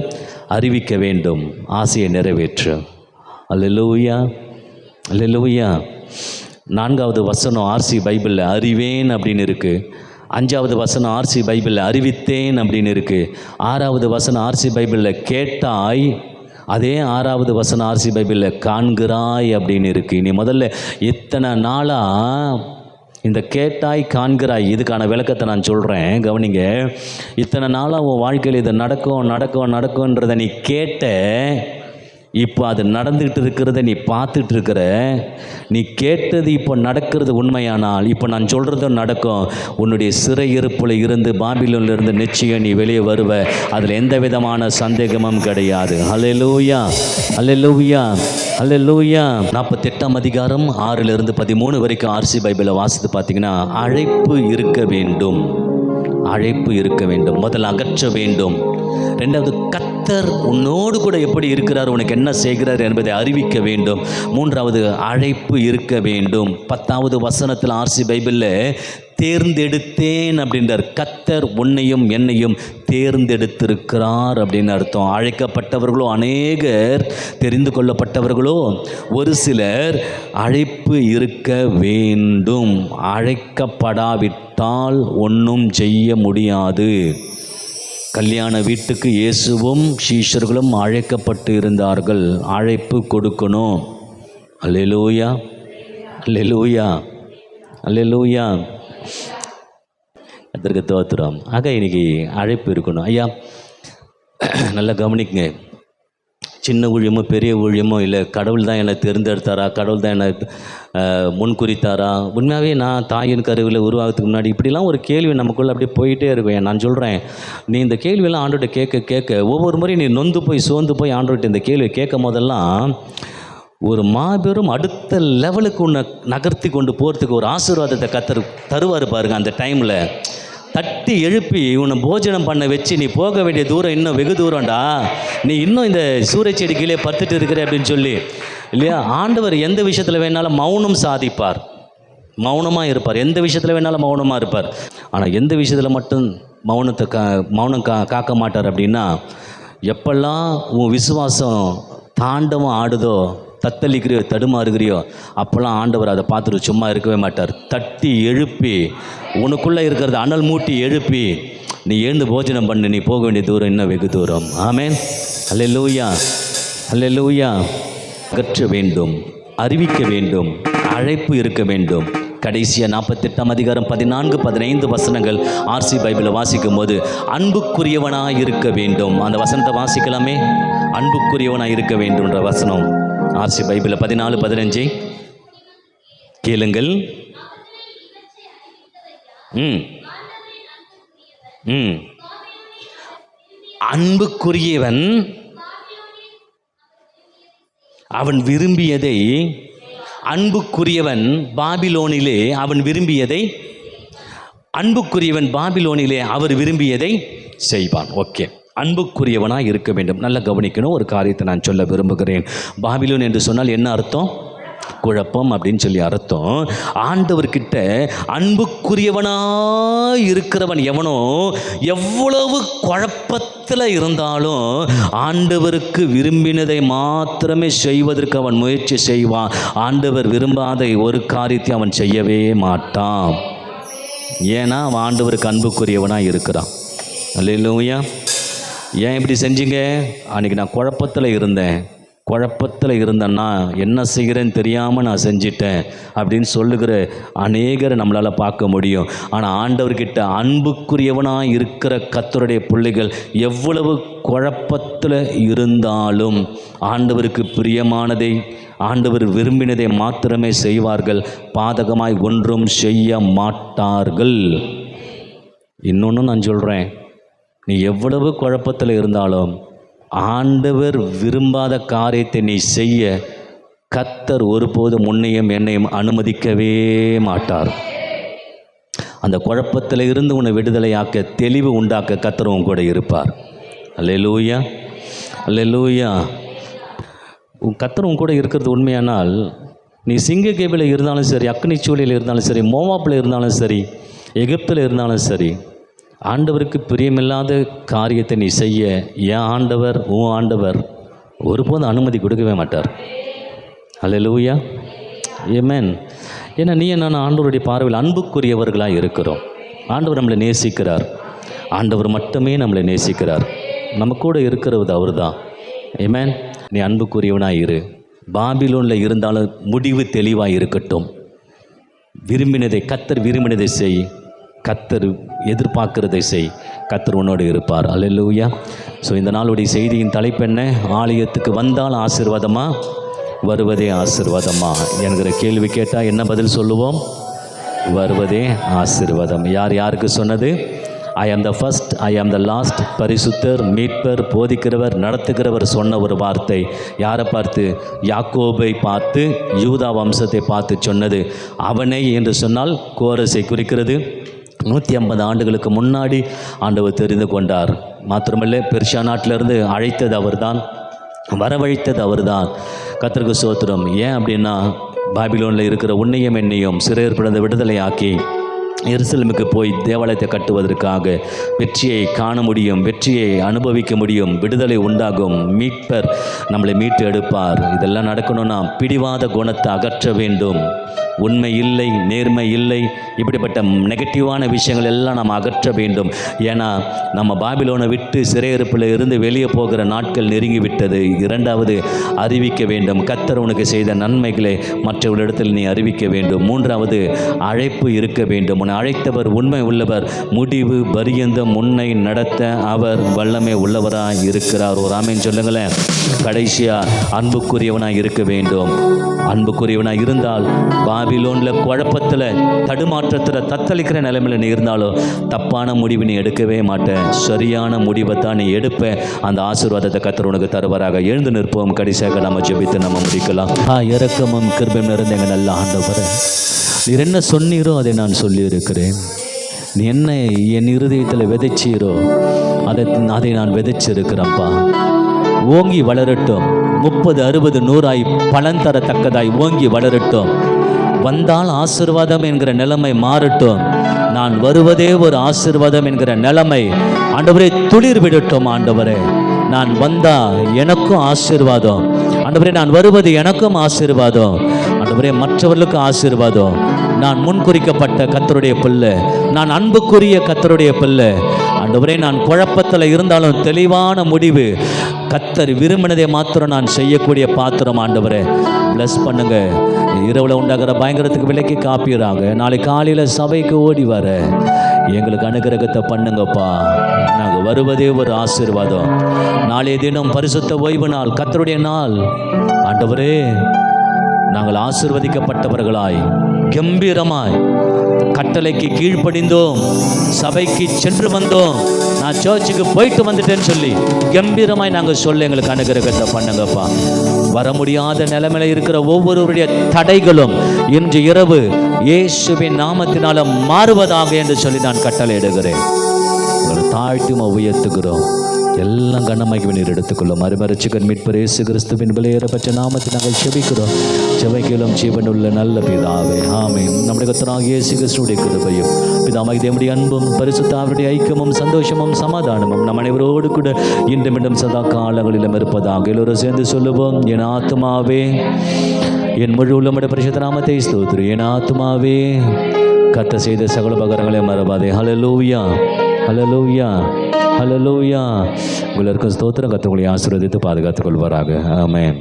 அறிவிக்க வேண்டும், ஆசையை நிறைவேற்று. அல்லேலூயா, அல்லேலூயா. 4வது வசனம் ஆர்சி பைபிளில் அறிவேன் அப்படின்னு இருக்குது. 5வது வசனம் ஆர்சி பைபிளில் அறிவித்தேன் அப்படின்னு இருக்குது. 6வது வசனம் ஆர்சி பைபிளில் கேட்டாய். அதே 6வது வசனம் ஆர்சி பைபிளில் காண்கிறாய் அப்படின்னு இருக்குது. நீ முதல்ல இத்தனை நாளாக இந்த கேட்டாய் காண்கிறாய் இதுக்கான விளக்கத்தை நான் சொல்கிறேன், கவனிங்க. இத்தனை நாளாக உன் வாழ்க்கையில் இது நடக்கும்ன்றதை நீ கேட்ட, இப்போ அது நடந்துக்கிட்டு இருக்கிறத நீ பார்த்துட்டு இருக்கிற. நீ கேட்டது இப்போ நடக்கிறது உண்மையானால் இப்போ நான் சொல்கிறதும் நடக்கும். உன்னுடைய சிறையிருப்பில் இருந்து, பாபிலோனில் இருந்து நிச்சயம் நீ வெளியே வருவ. அதில் எந்த விதமான சந்தேகமும் கிடையாது. அல்லேலூயா, அல்லேலூயா, அல்லேலூயா. 48ஆம் அதிகாரம் 6லிருந்து 13 வரைக்கும் ஆர்சி பைபிளை வாசித்து பார்த்தீங்கன்னா, அழைப்பு இருக்க வேண்டும், அழைப்பு இருக்க வேண்டும். முதல்ல அகற்ற வேண்டும். ரெண்டாவது கர்த்தர் உன்னோடு கூட எப்படி இருக்கிறார், உனக்கு என்ன செய்கிறார் என்பதை அறிவிக்க வேண்டும். மூன்றாவது அழைப்பு இருக்க வேண்டும். 10வது வசனத்தில் ஆர்சி பைபிளில் தேர்ந்தெடுத்தேன் அப்படின்றார். கர்த்தர் உன்னையும் என்னையும் தேர்ந்தெடுத்திருக்கிறார் அப்படின்னு அர்த்தம். அழைக்கப்பட்டவர்களோ அநேகர், தெரிந்து கொள்ளப்பட்டவர்களோ ஒரு சிலர். அழைப்பு இருக்க வேண்டும். அழைக்கப்படாவிட்டால் ஒன்றும் செய்ய முடியாது. கல்யாண வீட்டுக்கு இயேசுவும் சீஷர்களும் அழைக்கப்பட்டு இருந்தார்கள். அழைப்பு கொடுக்கணும். அல்லேலூயா, அல்லேலூயா, அல்லேலூயா. அதற்கு தோத்திரம். ஆக இன்னைக்கு அழைப்பு இருக்கணும். ஐயா நல்லா கவனிக்குங்க. சின்ன ஊழியமோ பெரிய ஊழியமோ இல்லை, கடவுள் தான் என்னை தேர்ந்தெடுத்தாரா, கடவுள் தான் என்னை முன்குறித்தாரா, உண்மையாகவே நான் தாயின் கருவில் உருவாகிறதுக்கு முன்னாடி இப்படிலாம் ஒரு கேள்வி நமக்குள்ளே அப்படியே போயிட்டே இருக்கும். நான் சொல்கிறேன், நீ இந்த கேள்வியெல்லாம் ஆண்டோட்ட கேட்க ஒவ்வொரு முறையும் நீ நொந்து போய் சோர்ந்து போய் ஆண்டோட்ட இந்த கேள்வி கேட்கும் போதெல்லாம் ஒரு மாபெரும் அடுத்த லெவலுக்கு உன்னை நகர்த்தி கொண்டு போகிறதுக்கு ஒரு ஆசீர்வாதத்தை கர்த்தர் தருவார் பாருங்க. அந்த டைமில் தட்டி எழுப்பி உன்னை போஜனம் பண்ண வச்சு நீ போக வேண்டிய தூரம் இன்னும் வெகு தூரம்டா, நீ இன்னும் இந்த சூரியச்செடி கீழே பத்துட்டு இருக்கிற அப்படின்னு சொல்லி இல்லையா. ஆண்டவர் எந்த விஷயத்தில் வேணாலும் மௌனம் சாதிப்பார். மௌனமாக இருப்பார். எந்த விஷயத்தில் வேணாலும் மௌனமாக இருப்பார். ஆனால் எந்த விஷயத்தில் மட்டும் மௌனம் காக்க மாட்டார் அப்படின்னா, எப்பெல்லாம் உன் விசுவாசம் தாண்டவம் ஆடுதோ, தத்தளிக்கிறியோ, தடுமாறுகிறியோ, அப்போல்லாம் ஆண்டவர் அதை பார்த்துட்டு சும்மா இருக்கவே மாட்டார். தட்டி எழுப்பி, உனக்குள்ளே இருக்கிறத அனல் மூட்டி எழுப்பி, நீ எழுந்து போஜனம் பண்ணு, நீ போக வேண்டிய தூரம் இன்னும் வெகு தூரம். ஆமென். அல்லேலூயா, அல்லேலூயா. அகற்ற வேண்டும், அறிவிக்க வேண்டும், அழைப்பு இருக்க வேண்டும். கடைசியாக 48ஆம் அதிகாரம் 14-15 வசனங்கள் ஆர்சி பைபிளில் வாசிக்கும் போது அன்புக்குரியவனாக இருக்க வேண்டும். அந்த வசனத்தை வாசிக்கலாமே. அன்புக்குரியவனாக இருக்க வேண்டும்ன்ற வசனம் ஆர்சி பைபிளில் 14-15 கேளுங்கள். அன்புக்குரியவன் அவன் விரும்பியதை, அன்புக்குரியவன் பாபிலோனிலே அவன் விரும்பியதை, அன்புக்குரியவன் பாபிலோனிலே அவர் விரும்பியதை செய்வான். ஓகே, அன்புக்குரியவனாக இருக்க வேண்டும். நல்லா கவனிக்கணும். ஒரு காரியத்தை நான் சொல்ல விரும்புகிறேன். பாபிலோன் என்று சொன்னால் என்ன அர்த்தம்? குழப்பம் அப்படின்னு சொல்லி அர்த்தம். ஆண்டவர்கிட்ட அன்புக்குரியவனாக இருக்கிறவன் எவனோ, எவ்வளவு குழப்பத்தில் இருந்தாலும் ஆண்டவருக்கு விரும்பினதை மாத்திரமே செய்வதற்கு அவன் முயற்சி செய்வான். ஆண்டவர் விரும்பாத ஒரு காரியத்தை அவன் செய்யவே மாட்டான். ஏன்னா அவன் ஆண்டவருக்கு அன்புக்குரியவனாக இருக்கிறான். அல்லேலூயா. ஏன் இப்படி செஞ்சீங்க? அன்றைக்கி நான் குழப்பத்தில் இருந்தேன்னா என்ன செய்கிறேன்னு தெரியாமல் நான் செஞ்சிட்டேன் அப்படின்னு சொல்லுகிற அநேகரை நம்மளால் பார்க்க முடியும். ஆனால் ஆண்டவர்கிட்ட அன்புக்குரியவனாக இருக்கிற கர்த்தருடைய பிள்ளைகள் எவ்வளவு குழப்பத்தில் இருந்தாலும் ஆண்டவருக்கு பிரியமானதை, ஆண்டவர் விரும்பினதை மாத்திரமே செய்வார்கள். பாதகமாய் ஒன்றும் செய்ய மாட்டார்கள். இன்னொன்று நான் சொல்கிறேன், நீ எவ்வளவு குழப்பத்தில் இருந்தாலும் ஆண்டவர் விரும்பாத காரியத்தை நீ செய்ய கர்த்தர் ஒருபோதும் உன்னையும் என்னையும் அனுமதிக்கவே மாட்டார். அந்த குழப்பத்தில் இருந்து உன்னை விடுதலையாக்க, தெளிவு உண்டாக்க கர்த்தர் உன் கூட இருப்பார். அல்லேலூயா, அல்லேலூயா. உன் கர்த்தர் உன் கூட இருக்கிறது உண்மையானால், நீ சிங்க கேபில் இருந்தாலும் சரி, அக்னி சூளையில் இருந்தாலும் சரி, மோவாப்பில் இருந்தாலும் சரி, எகிப்தில் இருந்தாலும் சரி, ஆண்டவருக்கு பிரியமில்லாத காரியத்தை நீ செய்ய என் ஆண்டவர், உன் ஆண்டவர் ஒருபோதும் அனுமதி கொடுக்கவே மாட்டார். அல்லேலூயா, ஆமென். ஏன்னா நீ நான் ஆண்டவருடைய பார்வையில் அன்புக்குரியவர்களாக இருக்கிறோம். ஆண்டவர் நம்மளை நேசிக்கிறார். ஆண்டவர் மட்டுமே நம்மளை நேசிக்கிறார். நம்ம கூட இருக்கிறது அவர் தான். ஆமென். நீ அன்புக்குரியவனாக இரு. பாபிலோனில் இருந்தாலும் முடிவு தெளிவாக இருக்கட்டும். விரும்பினதை, கர்த்தர் விரும்பினதை செய். கர்த்தர் எதிர்பார்க்கிறதை செய். கர்த்தர் உன்னோடு இருப்பார். அல்லேலூயா. ஸோ இந்த நாளுடைய செய்தியின் தலைப்பு என்ன? ஆலயத்துக்கு வந்தால் ஆசீர்வாதமா, வருவதே ஆசீர்வாதமா என்கிற கேள்வி கேட்டால் என்ன பதில் சொல்லுவோம்? வருவதே ஆசீர்வாதம். யார் யாருக்கு சொன்னது? ஐ ஆம் த ஃபர்ஸ்ட், ஐ ஆம் த லாஸ்ட். பரிசுத்தர், மீட்பர், போதிக்கிறவர், நடத்துகிறவர் சொன்ன ஒரு வார்த்தை. யாரை பார்த்து? யாக்கோபை பார்த்து, யூதா வம்சத்தை பார்த்து சொன்னது. அவனை என்று சொன்னால் கோரஸை குறிக்கிறது. 150 ஆண்டுகளுக்கு முன்னாடி ஆண்டவர் தெரிந்து கொண்டார். மாத்திரமல்ல, பெர்ஷியா நாட்டிலிருந்து அழைத்தது அவர்தான், வரவழைத்தது அவர்தான். கர்த்தருக்கு ஸ்தோத்திரம். ஏன் அப்படின்னா, பாபிலோனில் இருக்கிற உன்னையும் என்னையும் சிறையிருப்பிலிருந்து விடுதலையாக்கி எருசலேமுக்கு போய் தேவாலயத்தை கட்டுவதற்காக வெற்றியை காண முடியும், வெற்றியை அனுபவிக்க முடியும், விடுதலை உண்டாகும், மீட்பர் நம்மளை மீட்டு எடுப்பார். இதெல்லாம் நடக்கணும்னா பிடிவாத குணத்தை அகற்ற வேண்டும். உண்மை இல்லை, நேர்மை இல்லை, இப்படிப்பட்ட நெகட்டிவான விஷயங்கள் எல்லாம் நம்ம அகற்ற வேண்டும். ஏன்னா நம்ம பாபிலோனை விட்டு சிறையிருப்பில் இருந்து வெளியே போகிற நாட்கள் நெருங்கி விட்டது. இரண்டாவது, அறிவிக்க வேண்டும். கர்த்தர் உனக்கு செய்த நன்மைகளை மற்றவர்களிடத்தில் நீ அறிவிக்க வேண்டும். மூன்றாவது, அழைப்பு இருக்க வேண்டும். உன்னை அழைத்தவர் உண்மை உள்ளவர், முடிவு பரியந்தம் உன்னை நடத்த அவர் வல்லமை உள்ளவராக இருக்கிறார். ஒரு ஆமென் சொல்லுங்களேன். கடைசியாக, அன்புக்குரியவனாக இருக்க வேண்டும். அன்புக்குரியவனாக இருந்தால் பாபிலோனில் குழப்பத்தில், தடுமாற்றத்தில், தத்தளிக்கிற நிலைமையில் நீ இருந்தாலும் தப்பான முடிவு நீ எடுக்கவே மாட்டேன். சரியான முடிவை தான் நீ எடுப்ப. அந்த ஆசீர்வாதத்தை கர்த்தர் உனக்கு தருவாராக. எழுந்து நிற்போம். கடைசியாக நம்ம ஜெபித்து நம்ம முடிக்கலாம். இரக்கமும் கிருபையும் நிறைந்த எங்கள் நல்ல ஆண்டவரே, நீர் என்ன சொன்னீரோ அதை நான் சொல்லியிருக்கிறேன். நீ என்ன என் இருதயத்தில் விதைச்சீரோ அதை நான் விதைச்சிருக்கிறேன்ப்பா. ஓங்கி வளரட்டும். 30, 60, 100 பலன் தரத்தக்கதாய் ஓங்கி வளரட்டும். வந்தால் ஆசீர்வாதம் என்கிற நிலைமை மாறட்டும். நான் வருவதே ஒரு ஆசீர்வாதம் என்கிற நிலைமை ஆண்டவரே துளிர் விடட்டும். ஆண்டவரே, நான் வந்தா எனக்கும் ஆசீர்வாதம். ஆண்டவரே, நான் வருவது எனக்கும் ஆசீர்வாதம். ஆண்டவரே, மற்றவர்களுக்கும் ஆசீர்வாதம். நான் முன்குறிக்கப்பட்ட கர்த்தருடைய பிள்ளை, நான் அன்புக்குரிய கர்த்தருடைய பிள்ளை. ஆண்டவரே, நான் குழப்பத்தில் இருந்தாலும் தெளிவான முடிவு, கர்த்தர் விரும்பினதை மாத்திரம் நான் செய்யக்கூடிய பாத்திரம். ஆண்டவரே, பிளஸ் பண்ணுங்க. இரவில் உண்டாகிற பயங்கரத்துக்கு விலைக்கு காப்பீராங்க. நாளை காலையில் சபைக்கு ஓடி வர எங்களுக்கு அனுகிரகத்தை பண்ணுங்கப்பா. நாங்கள் வருவதே ஒரு ஆசீர்வாதம். நாளைய தினம் பரிசுத்த ஓய்வு நாள், கர்த்தருடைய நாள். ஆண்டவரே, நாங்கள் ஆசீர்வதிக்கப்பட்டவர்களாய் கம்பீரமாய் கட்டளைக்கு கீழ்ப்படிந்தோம், சபைக்கு சென்று வந்தோம், நான் சர்ச்சுக்கு போயிட்டு வந்துட்டேன்னு சொல்லி கம்பீரமாய் நாங்கள் சொல்ல எங்களுக்கு அனுகிரகத்தை பண்ணுங்கப்பா. வர முடியாத நிலைமையில இருக்கிற ஒவ்வொருவருடைய தடைகளும் இன்று இரவு இயேசுவின் நாமத்தினால மாறுவதாக என்று சொல்லி நான் கட்டளை இடுகிறேன். உங்களை தாழ்த்துமா உயர்த்துகிறோம். எல்லாம் கனமாகி நீர் எடுத்துக்கொள்ளும். மறுமரட்சிகன் மீட்பர் இயேசு கிறிஸ்துவின் விலையேறப்பட்ட நாமத்தில் நாங்கள் செபிக்கிறோம். செவைக்கிலும் ஜீவனுள்ள நல்ல பிதாவே, ஆமென். நம்முடைய கர்த்தராகிய இயேசு கிறிஸ்துவின் கிருபையும் பிதாவாகிய தேவனுடைய அன்பும் பரிசுத்த ஆவியுடைய ஐக்கியமும் சந்தோஷமும் சமாதானமும் நம் அனைவரோடு கூட இன்றும் மீண்டும் சதா காலங்களிலும் இருப்பதாக எல்லோரும் சேர்ந்து சொல்லுவோம். என் ஆத்துமாவே என் முழு உள்ளமுடைய பரிசுத்த நாமத்தை ஸ்தோத்திரி. என் ஆத்துமாவே கர்த்தர் செய்த சகல உபகாரங்களை மறவாதே. ஹல்லேலூயா, ஹல்லேலூயா, ஹல்லேலூயா. உங்களுக்கு ஸ்தோத்திரம். கர்த்தர் உங்களை ஆசீர்வதித்து பாதுகாத்துக் கொள்வாராக. ஆமென்.